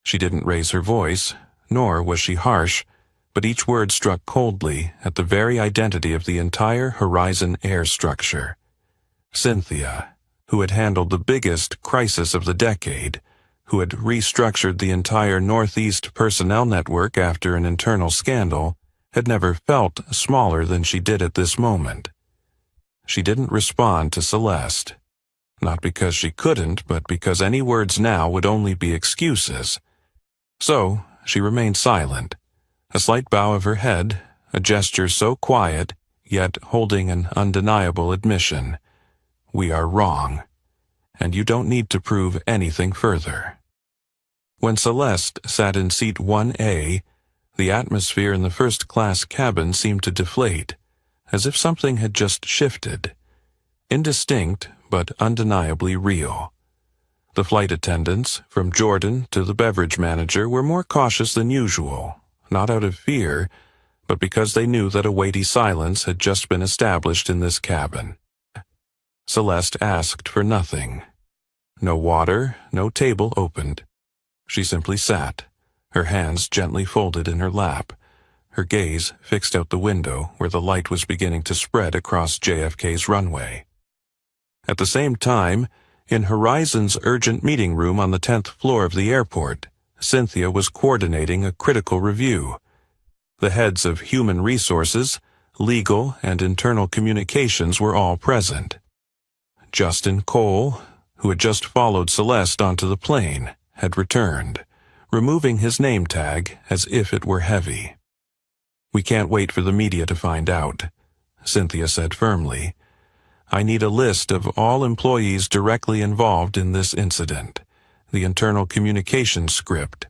She didn't raise her voice, nor was she harsh, but each word struck coldly at the very identity of the entire Horizon air structure. Cynthia, who had handled the biggest crisis of the decade, who had restructured the entire Northeast personnel network after an internal scandal, had never felt smaller than she did at this moment. She didn't respond to Celeste, not because she couldn't, but because any words now would only be excuses. So she remained silent, a slight bow of her head, a gesture so quiet, yet holding an undeniable admission. "We are wrong, and you don't need to prove anything further." When Celeste sat in seat 1A, the atmosphere in the first-class cabin seemed to deflate, as if something had just shifted. Indistinct, but undeniably real. The flight attendants, from Jordan to the beverage manager, were more cautious than usual, not out of fear, but because they knew that a weighty silence had just been established in this cabin. Celeste asked for nothing. No water, no table opened. She simply sat, her hands gently folded in her lap, her gaze fixed out the window where the light was beginning to spread across JFK's runway. At the same time, in Horizon's urgent meeting room on the 10th floor of the airport, Cynthia was coordinating a critical review. The heads of human resources, legal, and internal communications were all present. Justin Cole, who had just followed Celeste onto the plane, had returned, removing his name tag as if it were heavy. "We can't wait for the media to find out," Cynthia said firmly. "I need a list of all employees directly involved in this incident, the internal communication script,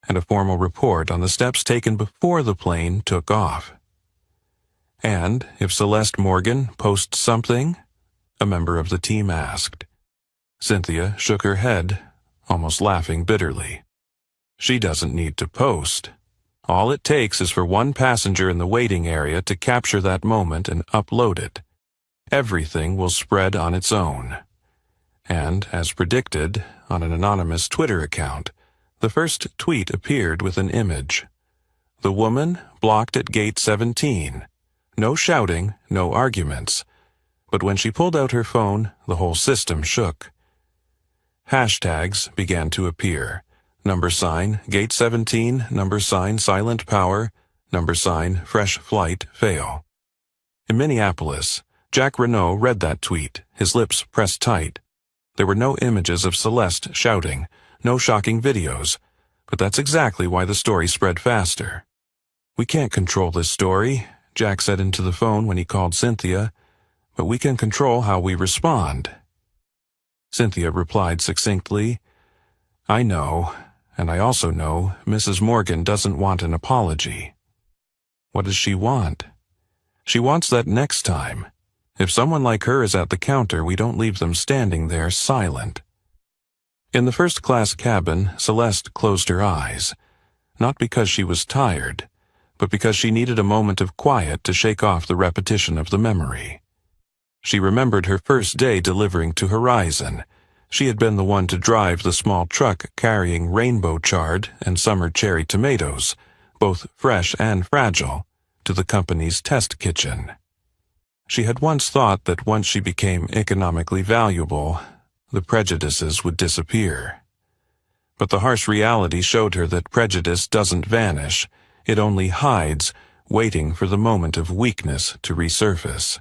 and a formal report on the steps taken before the plane took off." "And if Celeste Morgan posts something?" a member of the team asked. Cynthia shook her head, almost laughing bitterly. "She doesn't need to post. All it takes is for one passenger in the waiting area to capture that moment and upload it. Everything will spread on its own." And, as predicted, on an anonymous Twitter account, the first tweet appeared with an image. The woman blocked at gate 17. No shouting, no arguments. But when she pulled out her phone, the whole system shook. Hashtags began to appear. $, gate 17, $, silent power, $, fresh flight, fail. In Minneapolis, Jack Renault read that tweet, his lips pressed tight. There were no images of Celeste shouting, no shocking videos, but that's exactly why the story spread faster. "We can't control this story," Jack said into the phone when he called Cynthia, "but we can control how we respond." Cynthia replied succinctly, "I know, and I also know Mrs. Morgan doesn't want an apology." What does she want? She wants that next time. If someone like her is at the counter, we don't leave them standing there silent. In the first-class cabin, Celeste closed her eyes, not because she was tired, but because she needed a moment of quiet to shake off the repetition of the memory. She remembered her first day delivering to Horizon. She had been the one to drive the small truck carrying rainbow chard and summer cherry tomatoes, both fresh and fragile, to the company's test kitchen. She had once thought that once she became economically valuable, the prejudices would disappear. But the harsh reality showed her that prejudice doesn't vanish, it only hides, waiting for the moment of weakness to resurface.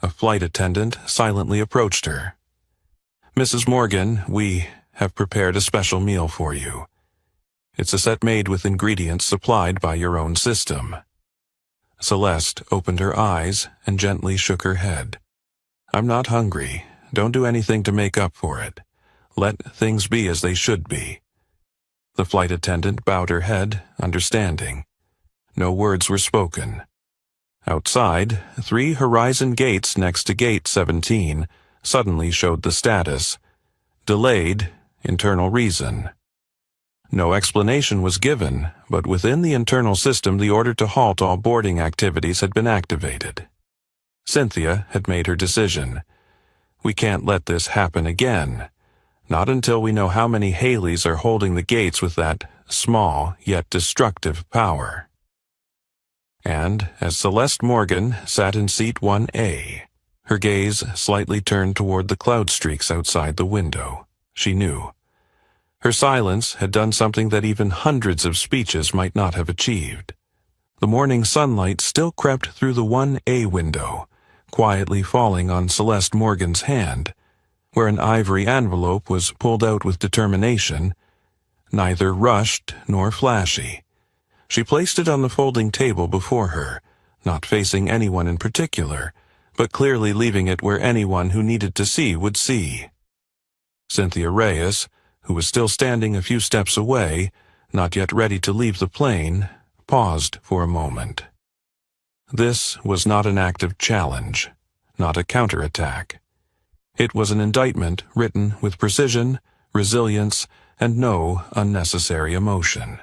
A flight attendant silently approached her. "Mrs. Morgan, we have prepared a special meal for you. It's a set made with ingredients supplied by your own system." Celeste opened her eyes and gently shook her head. "I'm not hungry. Don't do anything to make up for it. Let things be as they should be." The flight attendant bowed her head, understanding. No words were spoken. Outside, 3 Horizon gates next to Gate 17 suddenly showed the status. Delayed, internal reason. No explanation was given, but within the internal system the order to halt all boarding activities had been activated. Cynthia had made her decision. "We can't let this happen again. Not until we know how many Haleys are holding the gates with that small yet destructive power." And as Celeste Morgan sat in seat 1A, her gaze slightly turned toward the cloud streaks outside the window, she knew. Her silence had done something that even hundreds of speeches might not have achieved. The morning sunlight still crept through the 1A window, quietly falling on Celeste Morgan's hand, where an ivory envelope was pulled out with determination, neither rushed nor flashy. She placed it on the folding table before her, not facing anyone in particular, but clearly leaving it where anyone who needed to see would see. Cynthia Reyes, who was still standing a few steps away, not yet ready to leave the plane, paused for a moment. This was not an act of challenge, not a counterattack. It was an indictment written with precision, resilience, and no unnecessary emotion.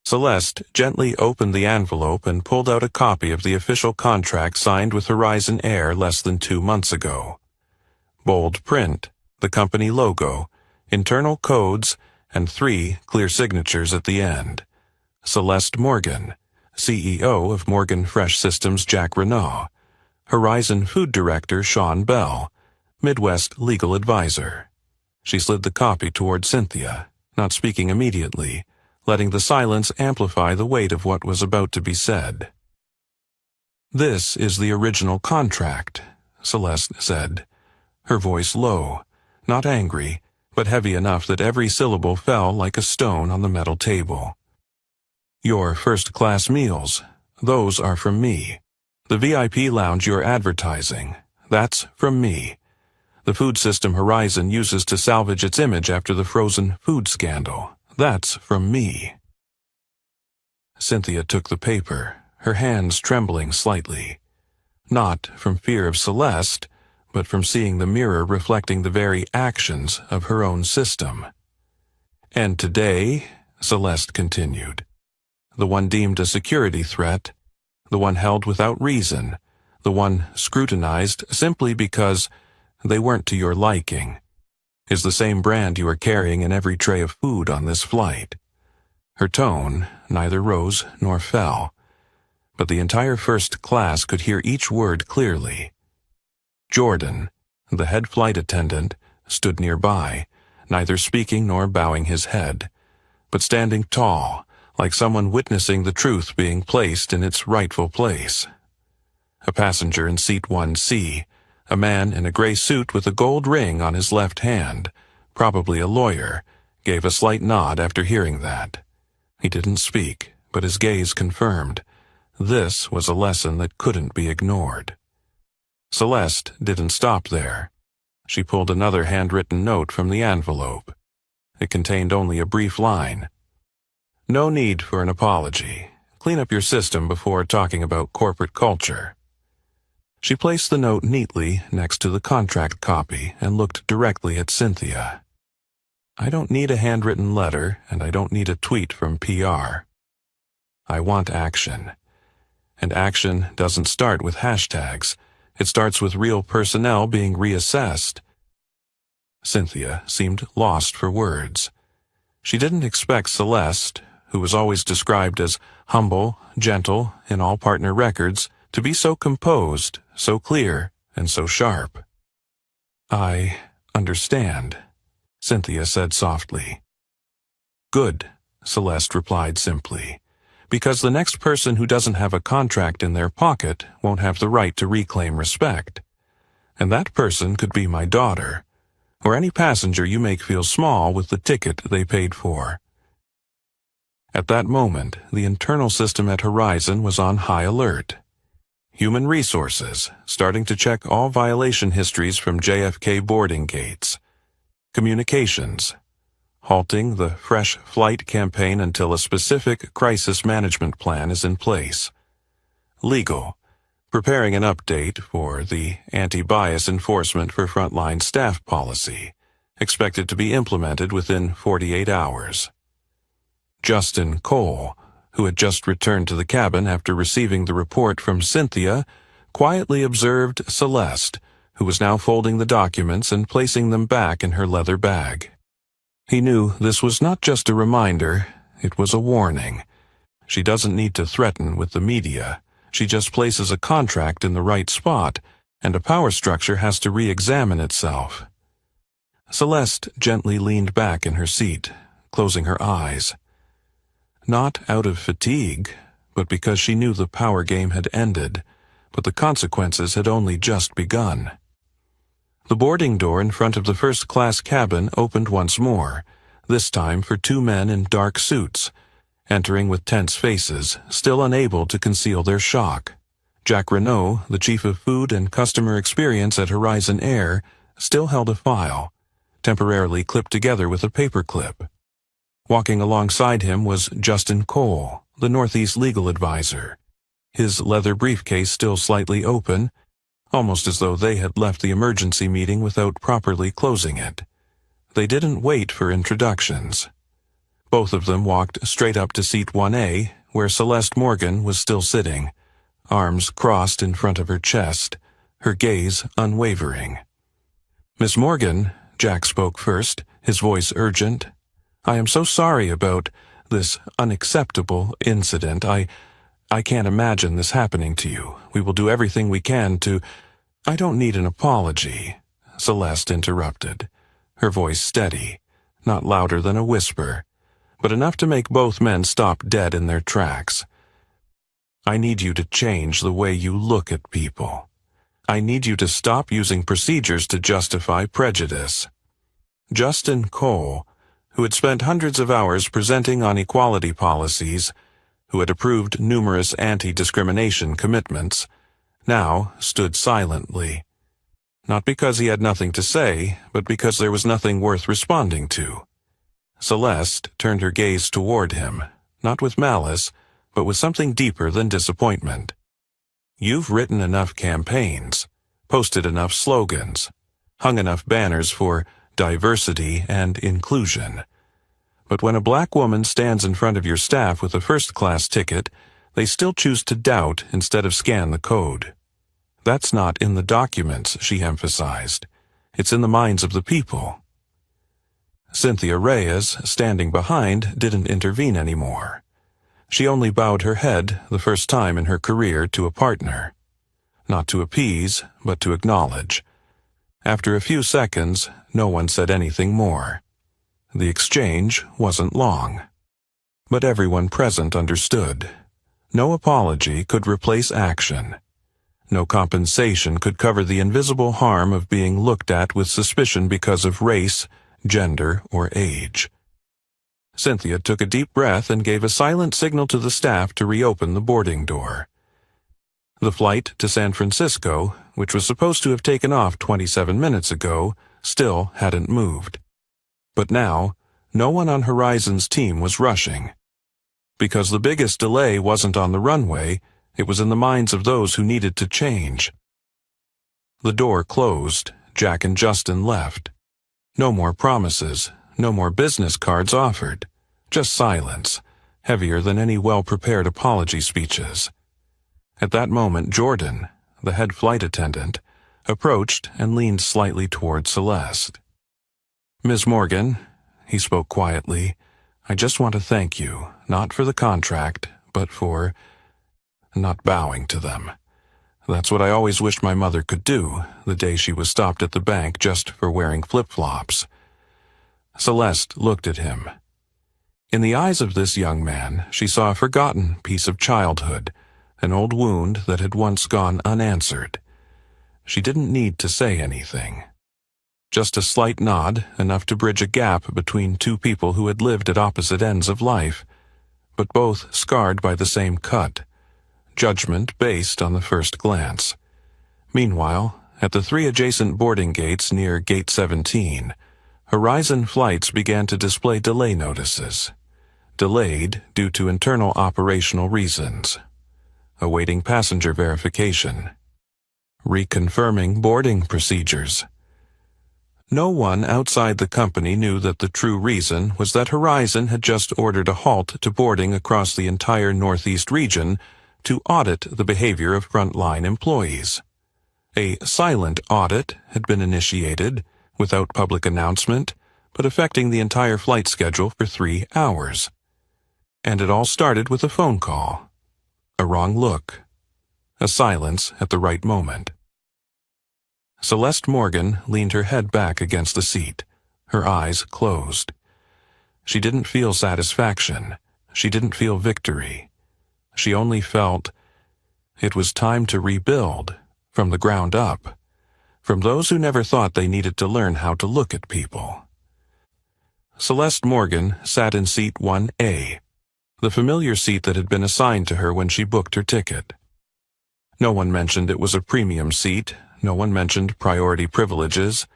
Celeste gently opened the envelope and pulled out a copy of the official contract signed with Horizon Air less than 2 months ago. Bold print, the company logo, internal codes, and 3 clear signatures at the end. Celeste Morgan, CEO of Morgan Fresh Systems Jack Renault, Horizon Food Director Sean Bell, Midwest Legal Advisor. She slid the copy toward Cynthia, not speaking immediately, letting the silence amplify the weight of what was about to be said. "This is the original contract," Celeste said, her voice low, not angry, but heavy enough that every syllable fell like a stone on the metal table. "Your first-class meals, those are from me. The VIP lounge you're advertising, that's from me. The food system Horizon uses to salvage its image after the frozen food scandal, that's from me." Cynthia took the paper, her hands trembling slightly. Not from fear of Celeste, but from seeing the mirror reflecting the very actions of her own system. "And today," Celeste continued, "the one deemed a security threat, the one held without reason, the one scrutinized simply because they weren't to your liking, is the same brand you are carrying in every tray of food on this flight." Her tone neither rose nor fell, but the entire first class could hear each word clearly. Jordan, the head flight attendant, stood nearby, neither speaking nor bowing his head, but standing tall, like someone witnessing the truth being placed in its rightful place. A passenger in seat 1C, a man in a gray suit with a gold ring on his left hand, probably a lawyer, gave a slight nod after hearing that. He didn't speak, but his gaze confirmed. This was a lesson that couldn't be ignored. Celeste didn't stop there. She pulled another handwritten note from the envelope. It contained only a brief line. "No need for an apology. Clean up your system before talking about corporate culture." She placed the note neatly next to the contract copy and looked directly at Cynthia. "I don't need a handwritten letter, and I don't need a tweet from PR. I want action. And action doesn't start with hashtags. It starts with real personnel being reassessed." Cynthia seemed lost for words. She didn't expect Celeste, who was always described as humble, gentle in all partner records, To be so composed, so clear, and so sharp. "I understand," Cynthia said softly. "Good," Celeste replied simply, "because the next person who doesn't have a contract in their pocket won't have the right to reclaim respect. And that person could be my daughter, or any passenger you make feel small with the ticket they paid for." At that moment, the internal system at Horizon was on high alert. Human Resources, starting to check all violation histories from JFK boarding gates. Communications, halting the Fresh Flight campaign until a specific crisis management plan is in place. Legal, preparing an update for the anti-bias enforcement for frontline staff policy, expected to be implemented within 48 hours. Justin Cole, who had just returned to the cabin after receiving the report from Cynthia, quietly observed Celeste, who was now folding the documents and placing them back in her leather bag. He knew this was not just a reminder, it was a warning. She doesn't need to threaten with the media. She just places a contract in the right spot, and a power structure has to re-examine itself. Celeste gently leaned back in her seat, closing her eyes. Not out of fatigue, but because she knew the power game had ended, but the consequences had only just begun. The boarding door in front of the first-class cabin opened once more, this time for two men in dark suits, entering with tense faces, still unable to conceal their shock. Jack Renault, the chief of food and customer experience at Horizon Air, still held a file, temporarily clipped together with a paperclip. Walking alongside him was Justin Cole, the Northeast legal advisor, his leather briefcase still slightly open, almost as though they had left the emergency meeting without properly closing it. They didn't wait for introductions. Both of them walked straight up to seat 1A, where Celeste Morgan was still sitting, arms crossed in front of her chest, her gaze unwavering. "Miss Morgan," Jack spoke first, his voice urgent, "I am so sorry about this unacceptable incident. I can't imagine this happening to you. We will do everything we can to—" "I don't need an apology," Celeste interrupted, her voice steady, not louder than a whisper, but enough to make both men stop dead in their tracks. "I need you to change the way you look at people. I need you to stop using procedures to justify prejudice." Justin Cole, who had spent hundreds of hours presenting on equality policies, who had approved numerous anti-discrimination commitments, now stood silently. Not because he had nothing to say, but because there was nothing worth responding to. Celeste turned her gaze toward him, not with malice, but with something deeper than disappointment. "You've written enough campaigns, posted enough slogans, hung enough banners for diversity and inclusion. But when a black woman stands in front of your staff with a first-class ticket, they still choose to doubt instead of scan the code. That's not in the documents," she emphasized. "It's in the minds of the people." Cynthia Reyes, standing behind, didn't intervene anymore. She only bowed her head, the first time in her career, to a partner. Not to appease, but to acknowledge. After a few seconds, no one said anything more. The exchange wasn't long. But everyone present understood. No apology could replace action. No compensation could cover the invisible harm of being looked at with suspicion because of race, gender, or age. Cynthia took a deep breath and gave a silent signal to the staff to reopen the boarding door. The flight to San Francisco, which was supposed to have taken off 27 minutes ago, still hadn't moved. But now, no one on Horizon's team was rushing. Because the biggest delay wasn't on the runway, it was in the minds of those who needed to change. The door closed. Jack and Justin left. No more promises, no more business cards offered. Just silence, heavier than any well-prepared apology speeches. At that moment, Jordan, the head flight attendant, approached and leaned slightly toward Celeste. "Ms. Morgan," he spoke quietly, "I just want to thank you, not for the contract, but for not bowing to them. That's what I always wished my mother could do, the day she was stopped at the bank just for wearing flip-flops. Celeste looked at him. In the eyes of this young man, she saw a forgotten piece of childhood, an old wound that had once gone unanswered. She didn't need to say anything. Just a slight nod, enough to bridge a gap between two people who had lived at opposite ends of life, but both scarred by the same cut. Judgment based on the first glance. Meanwhile, at the 3 adjacent boarding gates near Gate 17, Horizon flights began to display delay notices. Delayed due to internal operational reasons. Awaiting passenger verification. Reconfirming boarding procedures. No one outside the company knew that the true reason was that Horizon had just ordered a halt to boarding across the entire Northeast region to audit the behavior of frontline employees. A silent audit had been initiated, without public announcement, but affecting the entire flight schedule for 3 hours. And it all started with a phone call. A wrong look. A silence at the right moment. Celeste Morgan leaned her head back against the seat, her eyes closed. She didn't feel satisfaction. She didn't feel victory. She only felt it was time to rebuild, from the ground up, from those who never thought they needed to learn how to look at people. Celeste Morgan sat in seat 1A, the familiar seat that had been assigned to her when she booked her ticket. No one mentioned it was a premium seat, no one mentioned priority privileges,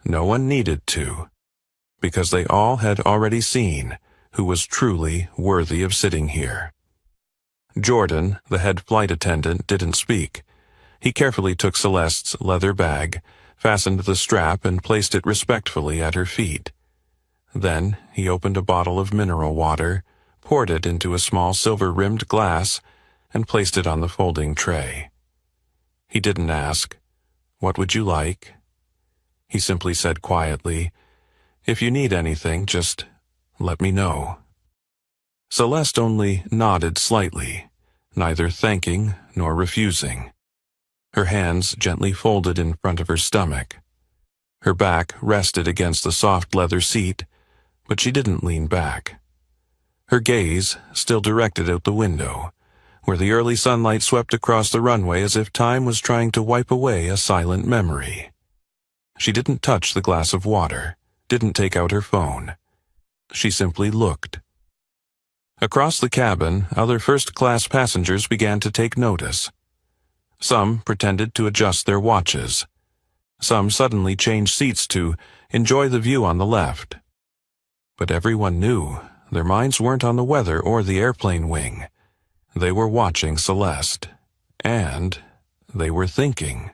no one needed to, because they all had already seen who was truly worthy of sitting here. Jordan, the head flight attendant, didn't speak. He carefully took Celeste's leather bag, fastened the strap, and placed it respectfully at her feet. Then he opened a bottle of mineral water, poured it into a small silver-rimmed glass, and placed it on the folding tray. He didn't ask, "What would you like?" He simply said quietly, "If you need anything, just let me know." Celeste only nodded slightly, neither thanking nor refusing. Her hands gently folded in front of her stomach. Her back rested against the soft leather seat, but she didn't lean back. Her gaze still directed out the window, where the early sunlight swept across the runway as if time was trying to wipe away a silent memory. She didn't touch the glass of water, didn't take out her phone. She simply looked. Across the cabin, other first-class passengers began to take notice. Some pretended to adjust their watches. Some suddenly changed seats to enjoy the view on the left. But everyone knew their minds weren't on the weather or the airplane wing. They were watching Celeste. And they were thinking.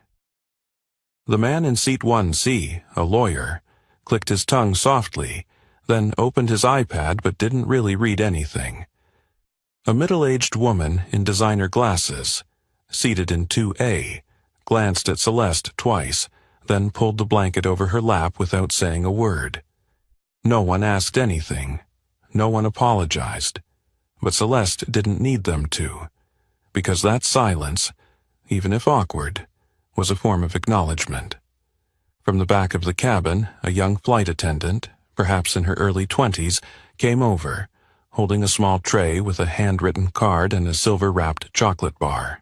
The man in seat 1C, a lawyer, clicked his tongue softly, then opened his iPad but didn't really read anything. A middle-aged woman in designer glasses, seated in 2A, glanced at Celeste twice, then pulled the blanket over her lap without saying a word. No one asked anything. No one apologized. But Celeste didn't need them to, because that silence, even if awkward, was a form of acknowledgement. From the back of the cabin, a young flight attendant, perhaps in her early 20s, came over, holding a small tray with a handwritten card and a silver-wrapped chocolate bar.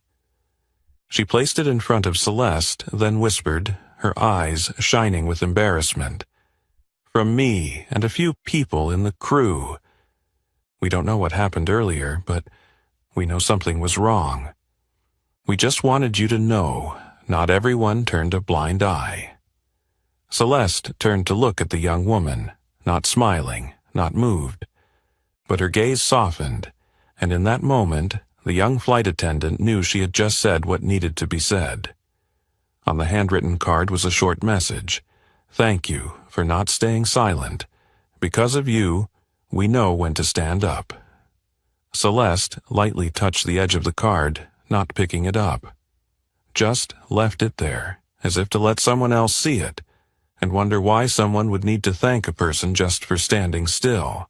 She placed it in front of Celeste, then whispered, her eyes shining with embarrassment, "From me and a few people in the crew. We don't know what happened earlier, but we know something was wrong. We just wanted you to know not everyone turned a blind eye." Celeste turned to look at the young woman, not smiling, not moved. But her gaze softened, and in that moment, the young flight attendant knew she had just said what needed to be said. On the handwritten card was a short message. "Thank you for not staying silent. Because of you, we know when to stand up." Celeste lightly touched the edge of the card, not picking it up. Just left it there, as if to let someone else see it, and wonder why someone would need to thank a person just for standing still.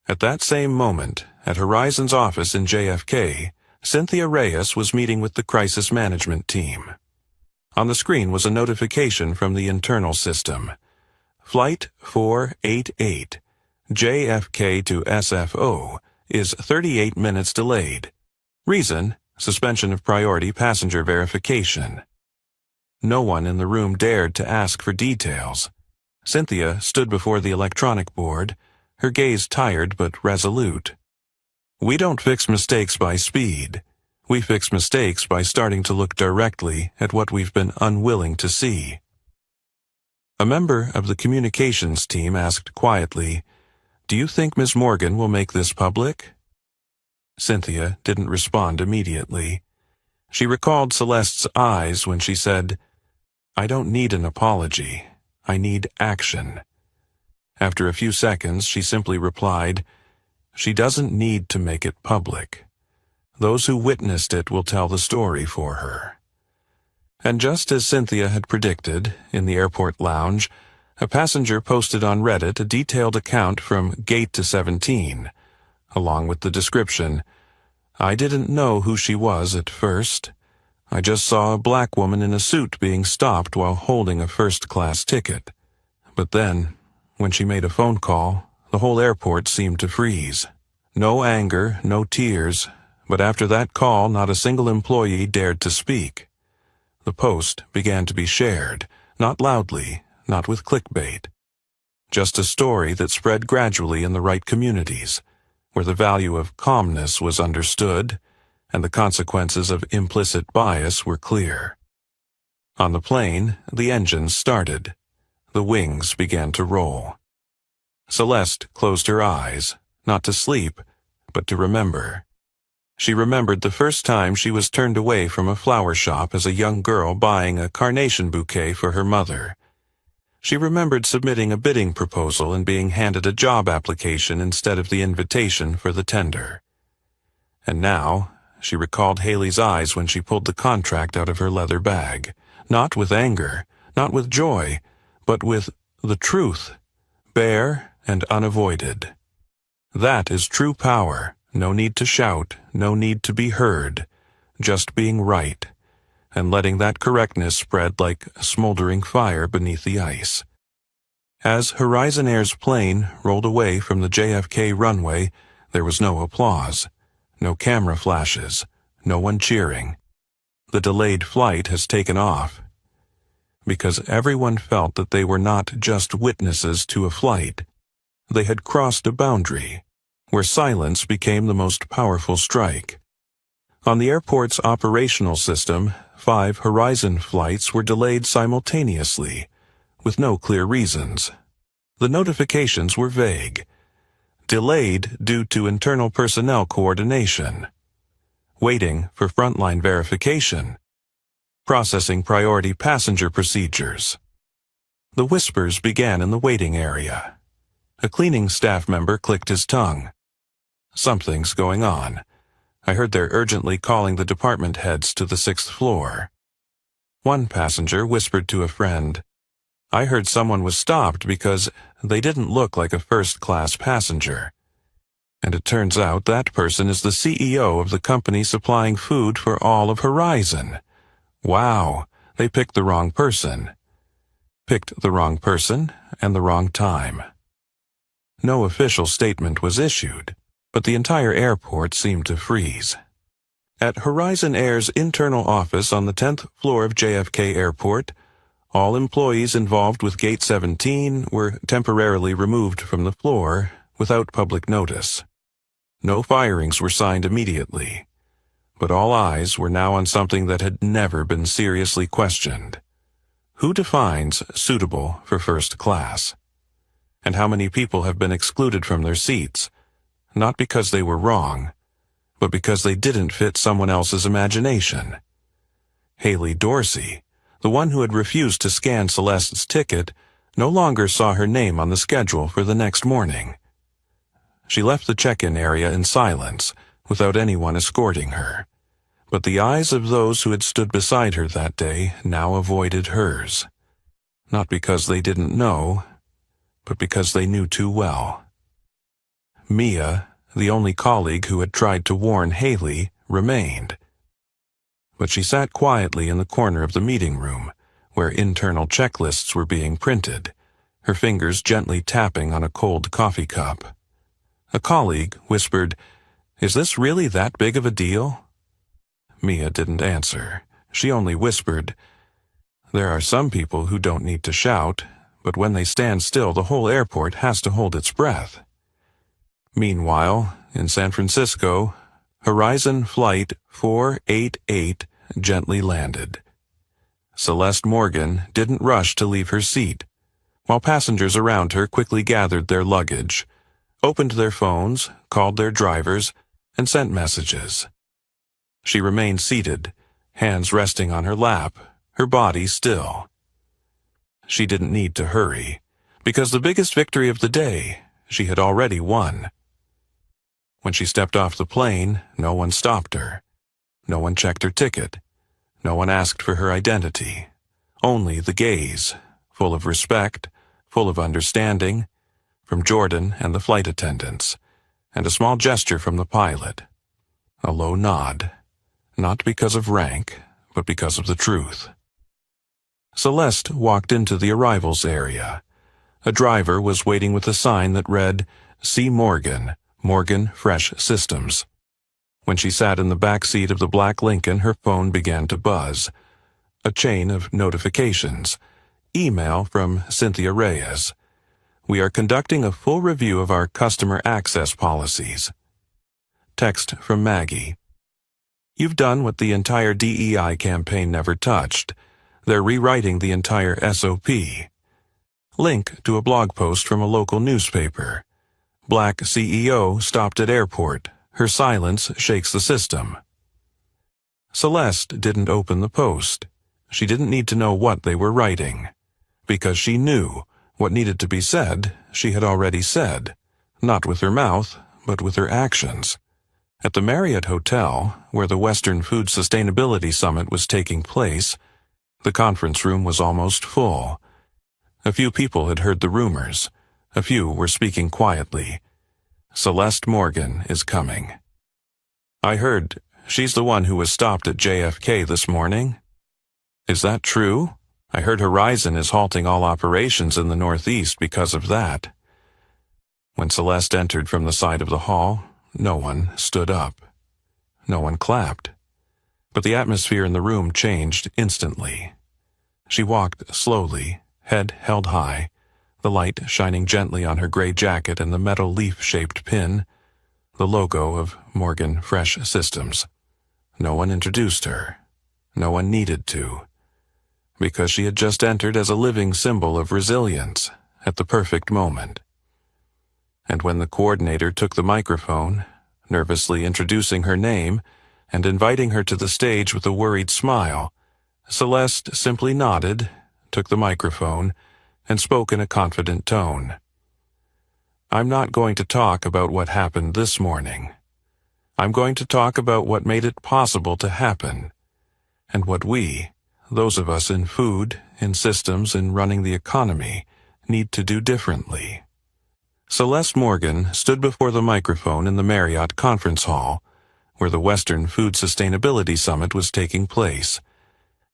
At that same moment, at Horizon's office in JFK, Cynthia Reyes was meeting with the crisis management team. On the screen was a notification from the internal system. Flight 488, JFK to SFO, is 38 minutes delayed. Reason, suspension of priority passenger verification. No one in the room dared to ask for details. Cynthia stood before the electronic board, her gaze tired but resolute. We don't fix mistakes by speed. We fix mistakes by starting to look directly at what we've been unwilling to see. A member of the communications team asked quietly, "Do you think Ms. Morgan will make this public?" Cynthia didn't respond immediately. She recalled Celeste's eyes when she said, "I don't need an apology. I need action." After a few seconds, she simply replied, "She doesn't need to make it public. Those who witnessed it will tell the story for her." And just as Cynthia had predicted, in the airport lounge, a passenger posted on Reddit a detailed account from Gate to 17, along with the description, "I didn't know who she was at first. I just saw a black woman in a suit being stopped while holding a first-class ticket. But then, when she made a phone call, the whole airport seemed to freeze. No anger, no tears, but after that call not a single employee dared to speak." The post began to be shared, not loudly, not with clickbait. Just a story that spread gradually in the right communities, where the value of calmness was understood, and the consequences of implicit bias were clear. On the plane, the engines started. The wings began to roll. Celeste closed her eyes, not to sleep, but to remember. She remembered the first time she was turned away from a flower shop as a young girl buying a carnation bouquet for her mother. She remembered submitting a bidding proposal and being handed a job application instead of the invitation for the tender. And now, she recalled Haley's eyes when she pulled the contract out of her leather bag, not with anger, not with joy, but with the truth, bare and unavoided. That is true power. No need to shout, no need to be heard, just being right, and letting that correctness spread like a smoldering fire beneath the ice. As Horizon Air's plane rolled away from the JFK runway, there was no applause, no camera flashes, no one cheering. The delayed flight has taken off. Because everyone felt that they were not just witnesses to a flight. They had crossed a boundary, where silence became the most powerful strike. On the airport's operational system, 5 Horizon flights were delayed simultaneously, with no clear reasons. The notifications were vague. Delayed due to internal personnel coordination. Waiting for frontline verification. Processing priority passenger procedures. The whispers began in the waiting area. A cleaning staff member clicked his tongue. Something's going on. I heard they're urgently calling the department heads to the 6th floor. One passenger whispered to a friend, "I heard someone was stopped because they didn't look like a first-class passenger." And it turns out that person is the CEO of the company supplying food for all of Horizon. Wow, they picked the wrong person. Picked the wrong person and the wrong time. No official statement was issued, but the entire airport seemed to freeze. At Horizon Air's internal office on the 10th floor of JFK Airport, all employees involved with Gate 17 were temporarily removed from the floor without public notice. No firings were signed immediately, but all eyes were now on something that had never been seriously questioned. Who defines suitable for first class? And how many people have been excluded from their seats, not because they were wrong, but because they didn't fit someone else's imagination? Haley Dorsey, the one who had refused to scan Celeste's ticket, no longer saw her name on the schedule for the next morning. She left the check-in area in silence, without anyone escorting her. But the eyes of those who had stood beside her that day now avoided hers. Not because they didn't know, but because they knew too well. Mia, the only colleague who had tried to warn Haley, remained. But she sat quietly in the corner of the meeting room, where internal checklists were being printed, her fingers gently tapping on a cold coffee cup. A colleague whispered, "Is this really that big of a deal?" Mia didn't answer. She only whispered, "There are some people who don't need to shout, but when they stand still, the whole airport has to hold its breath." Meanwhile, in San Francisco, Horizon Flight 488 gently landed. Celeste Morgan didn't rush to leave her seat, while passengers around her quickly gathered their luggage, opened their phones, called their drivers, and sent messages. She remained seated, hands resting on her lap, her body still. She didn't need to hurry, because the biggest victory of the day she had already won. When she stepped off the plane, no one stopped her. No one checked her ticket. No one asked for her identity. Only the gaze, full of respect, full of understanding, from Jordan and the flight attendants, and a small gesture from the pilot. A low nod, not because of rank, but because of the truth. Celeste walked into the arrivals area. A driver was waiting with a sign that read, "C. Morgan, Morgan Fresh Systems." When she sat in the back seat of the black Lincoln, her phone began to buzz. A chain of notifications. Email from Cynthia Reyes. "We are conducting a full review of our customer access policies." Text from Maggie. "You've done what the entire DEI campaign never touched. They're rewriting the entire SOP." Link to a blog post from a local newspaper. Black CEO stopped at airport. Her silence shakes the system. Celeste didn't open the post. She didn't need to know what they were writing, because she knew what needed to be said she had already said, not with her mouth, but with her actions. At the Marriott Hotel, where the Western Food Sustainability Summit was taking place, the conference room was almost full. A few people had heard the rumors. A few were speaking quietly. "Celeste Morgan is coming. I heard she's the one who was stopped at JFK this morning." "Is that true? I heard Horizon is halting all operations in the Northeast because of that." When Celeste entered from the side of the hall, no one stood up. No one clapped. But the atmosphere in the room changed instantly. She walked slowly, head held high, the light shining gently on her gray jacket and the metal leaf-shaped pin, the logo of Morgan Fresh Systems. No one introduced her. No one needed to, because she had just entered as a living symbol of resilience at the perfect moment. And when the coordinator took the microphone, nervously introducing her name and inviting her to the stage with a worried smile, Celeste simply nodded, took the microphone, and spoke in a confident tone. "I'm not going to talk about what happened this morning. I'm going to talk about what made it possible to happen, and what we, those of us in food, in systems, in running the economy, need to do differently." Celeste Morgan stood before the microphone in the Marriott Conference Hall, where the Western Food Sustainability Summit was taking place,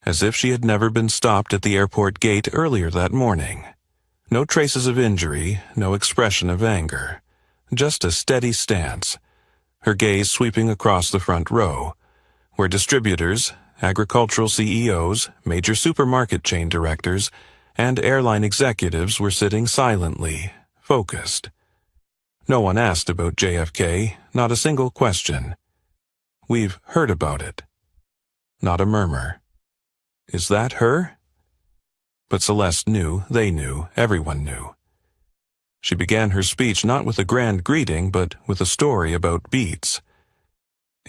as if she had never been stopped at the airport gate earlier that morning. No traces of injury, no expression of anger, just a steady stance, her gaze sweeping across the front row, where distributors, agricultural CEOs, major supermarket chain directors, and airline executives were sitting silently, focused. No one asked about JFK, not a single question. "We've heard about it." Not a murmur. "Is that her?" But Celeste knew, they knew, everyone knew. She began her speech not with a grand greeting, but with a story about beets.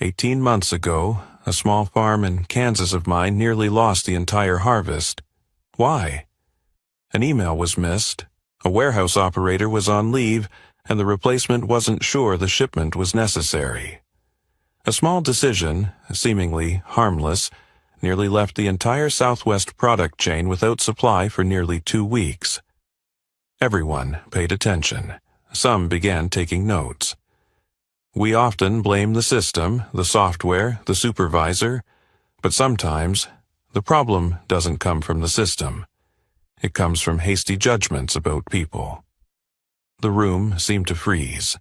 18 months ago, a small farm in Kansas of mine nearly lost the entire harvest. Why? An email was missed, a warehouse operator was on leave, and the replacement wasn't sure the shipment was necessary. A small decision, seemingly harmless, nearly left the entire Southwest product chain without supply for nearly 2 weeks. Everyone paid attention. Some began taking notes. We often blame the system, the software, the supervisor, but sometimes the problem doesn't come from the system. It comes from hasty judgments about people. The room seemed to freeze.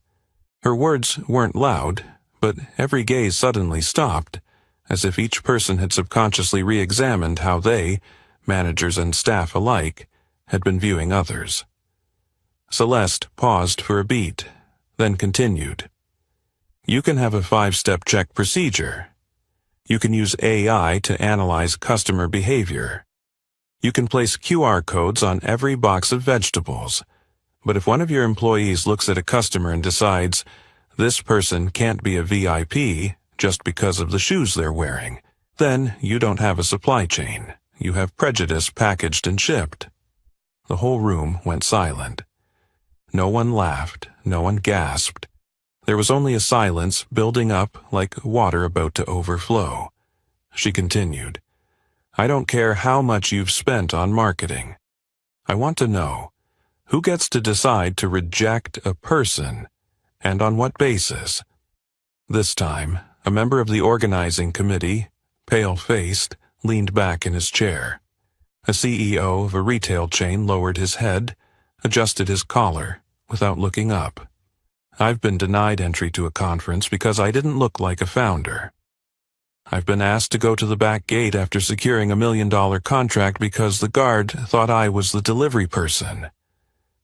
Her words weren't loud, but every gaze suddenly stopped, as if each person had subconsciously re-examined how they, managers and staff alike, had been viewing others. Celeste paused for a beat, then continued. You can have a 5-step check procedure. You can use AI to analyze customer behavior. You can place QR codes on every box of vegetables. But if one of your employees looks at a customer and decides, this person can't be a VIP just because of the shoes they're wearing, then you don't have a supply chain. You have prejudice packaged and shipped. The whole room went silent. No one laughed, no one gasped. There was only a silence building up like water about to overflow. She continued, I don't care how much you've spent on marketing. I want to know, who gets to decide to reject a person, and on what basis? This time, a member of the organizing committee, pale-faced, leaned back in his chair. A CEO of a retail chain lowered his head, adjusted his collar, without looking up. I've been denied entry to a conference because I didn't look like a founder. I've been asked to go to the back gate after securing $1 million contract because the guard thought I was the delivery person.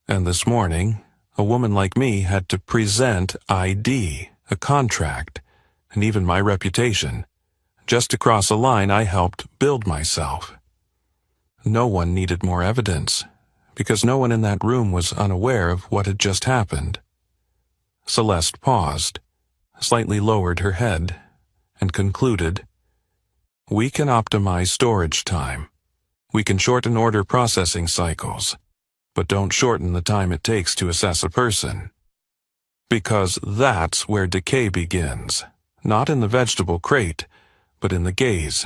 And this morning, a woman like me had to present ID, a contract, and even my reputation. Just to cross a line I helped build myself. No one needed more evidence, because no one in that room was unaware of what had just happened. Celeste paused, slightly lowered her head, and concluded, we can optimize storage time. We can shorten order processing cycles, but don't shorten the time it takes to assess a person. Because that's where decay begins, not in the vegetable crate, but in the gaze.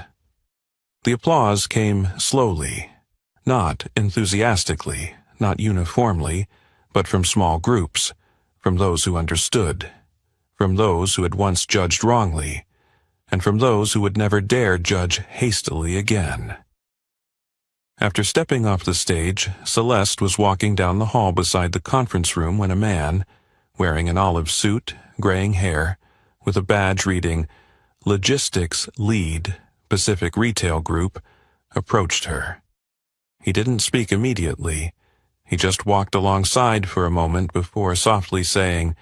The applause came slowly, not enthusiastically, not uniformly, but from small groups, from those who understood, from those who had once judged wrongly, and from those who would never dare judge hastily again. After stepping off the stage, Celeste was walking down the hall beside the conference room when a man, wearing an olive suit, graying hair, with a badge reading, Logistics Lead, Pacific Retail Group, approached her. He didn't speak immediately. He just walked alongside for a moment before softly saying,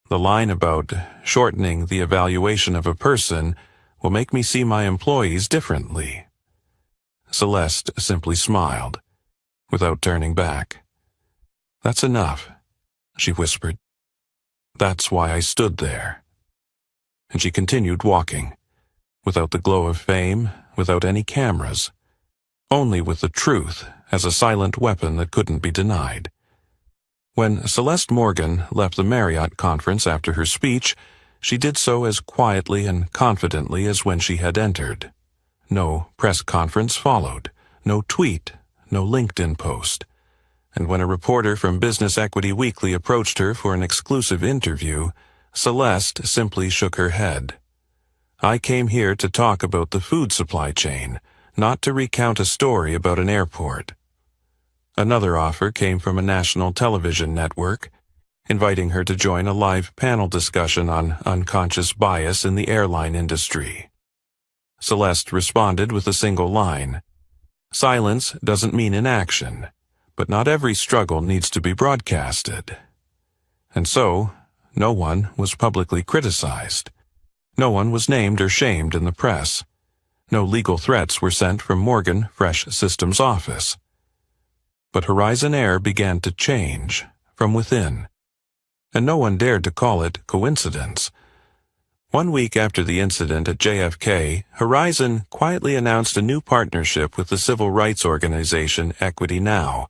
the line about shortening the evaluation of a person will make me see my employees differently. Celeste simply smiled, without turning back. That's enough, she whispered. That's why I stood there. And she continued walking, without the glow of fame, without any cameras, only with the truth as a silent weapon that couldn't be denied. When Celeste Morgan left the Marriott conference after her speech, she did so as quietly and confidently as when she had entered. No press conference followed, no tweet, no LinkedIn post. And when a reporter from Business Equity Weekly approached her for an exclusive interview, Celeste simply shook her head. I came here to talk about the food supply chain, not to recount a story about an airport. Another offer came from a national television network, inviting her to join a live panel discussion on unconscious bias in the airline industry. Celeste responded with a single line. Silence doesn't mean inaction, but not every struggle needs to be broadcasted. And so, no one was publicly criticized. No one was named or shamed in the press. No legal threats were sent from Morgan Fresh Systems' office. But Horizon Air began to change from within, and no one dared to call it coincidence. 1 week after the incident at JFK, Horizon quietly announced a new partnership with the civil rights organization Equity Now,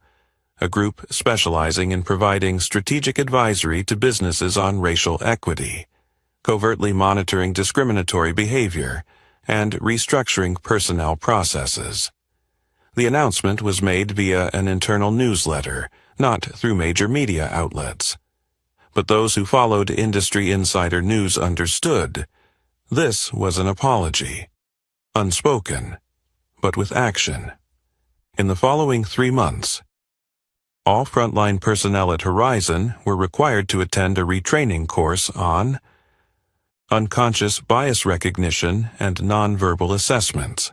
a group specializing in providing strategic advisory to businesses on racial equity, covertly monitoring discriminatory behavior, and restructuring personnel processes. The announcement was made via an internal newsletter, not through major media outlets. but those who followed industry insider news understood. This was an apology. Unspoken, but with action. In the following 3 months, all frontline personnel at Horizon were required to attend a retraining course on unconscious bias recognition and nonverbal assessments.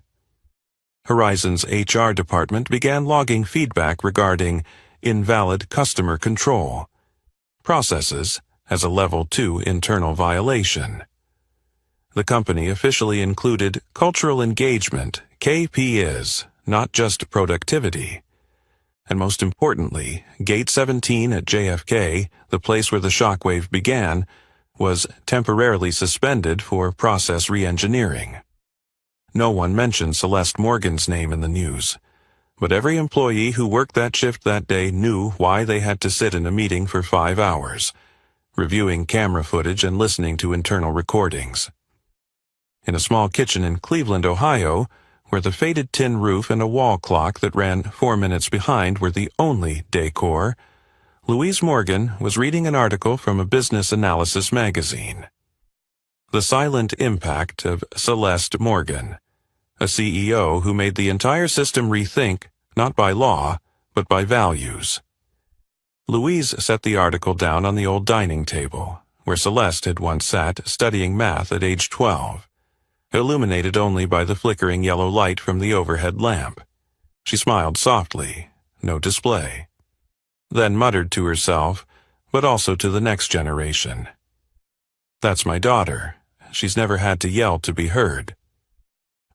Horizon's HR department began logging feedback regarding invalid customer control processes as a Level 2 internal violation. The company officially included cultural engagement, KPIs, not just productivity. And most importantly, Gate 17 at JFK, the place where the shockwave began, was temporarily suspended for process re-engineering. No one mentioned Celeste Morgan's name in the news, but every employee who worked that shift that day knew why they had to sit in a meeting for 5 hours, reviewing camera footage and listening to internal recordings. In a small kitchen in Cleveland, Ohio, where the faded tin roof and a wall clock that ran 4 minutes behind were the only decor, Louise Morgan was reading an article from a business analysis magazine. The Silent Impact of Celeste Morgan, a CEO who made the entire system rethink, not by law, but by values. Louise set the article down on the old dining table, where Celeste had once sat studying math at age 12, illuminated only by the flickering yellow light from the overhead lamp. She smiled softly, no display, then muttered to herself, but also to the next generation. "That's my daughter. She's never had to yell to be heard."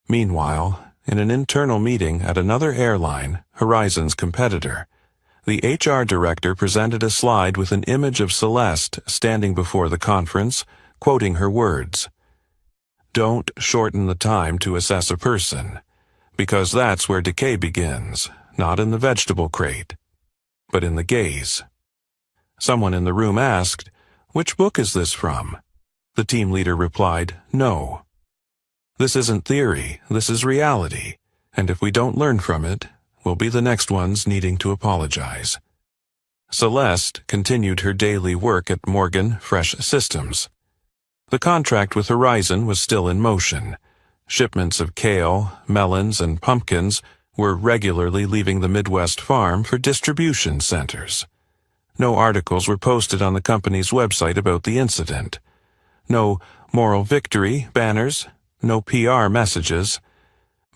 Meanwhile, in an internal meeting at another airline, Horizon's competitor, the HR director presented a slide with an image of Celeste standing before the conference, quoting her words, "Don't shorten the time to assess a person, because that's where decay begins, not in the vegetable crate, but in the gaze." Someone in the room asked, "Which book is this from?" The team leader replied, "No. This isn't theory, this is reality, and if we don't learn from it, we'll be the next ones needing to apologize." Celeste continued her daily work at Morgan Fresh Systems. The contract with Horizon was still in motion. Shipments of kale, melons, and pumpkins were regularly leaving the Midwest farm for distribution centers. No articles were posted on the company's website about the incident. No moral victory banners, no PR messages.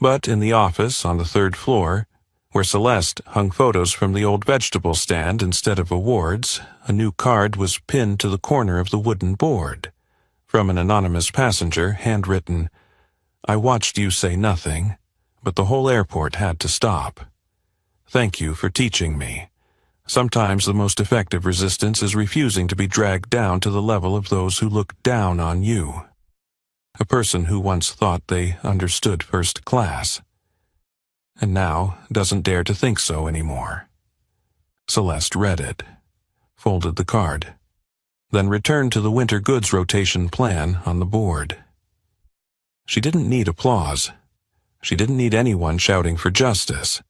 But in the office on the 3rd floor, where Celeste hung photos from the old vegetable stand instead of awards, a new card was pinned to the corner of the wooden board. From an anonymous passenger, handwritten, "I watched you say nothing, but the whole airport had to stop. Thank you for teaching me. Sometimes the most effective resistance is refusing to be dragged down to the level of those who look down on you." A person who once thought they understood first class, and now doesn't dare to think so anymore. Celeste read it, folded the card, then returned to the winter goods rotation plan on the board. She didn't need applause. She didn't need anyone shouting for justice.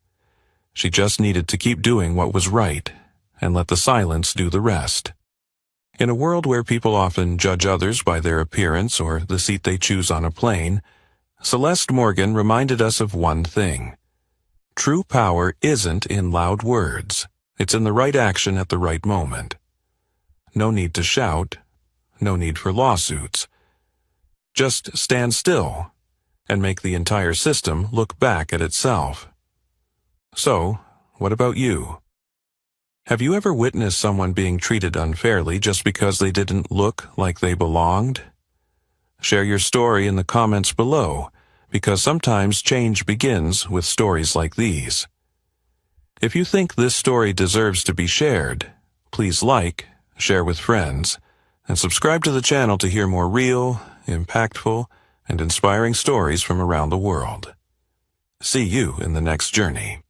She just needed to keep doing what was right and let the silence do the rest. In a world where people often judge others by their appearance or the seat they choose on a plane, Celeste Morgan reminded us of one thing. True power isn't in loud words. It's in the right action at the right moment. No need to shout. No need for lawsuits. Just stand still and make the entire system look back at itself. So, what about you? Have you ever witnessed someone being treated unfairly just because they didn't look like they belonged? Share your story in the comments below, because sometimes change begins with stories like these. If you think this story deserves to be shared, please like, share with friends, and subscribe to the channel to hear more real, impactful, and inspiring stories from around the world. See you in the next journey.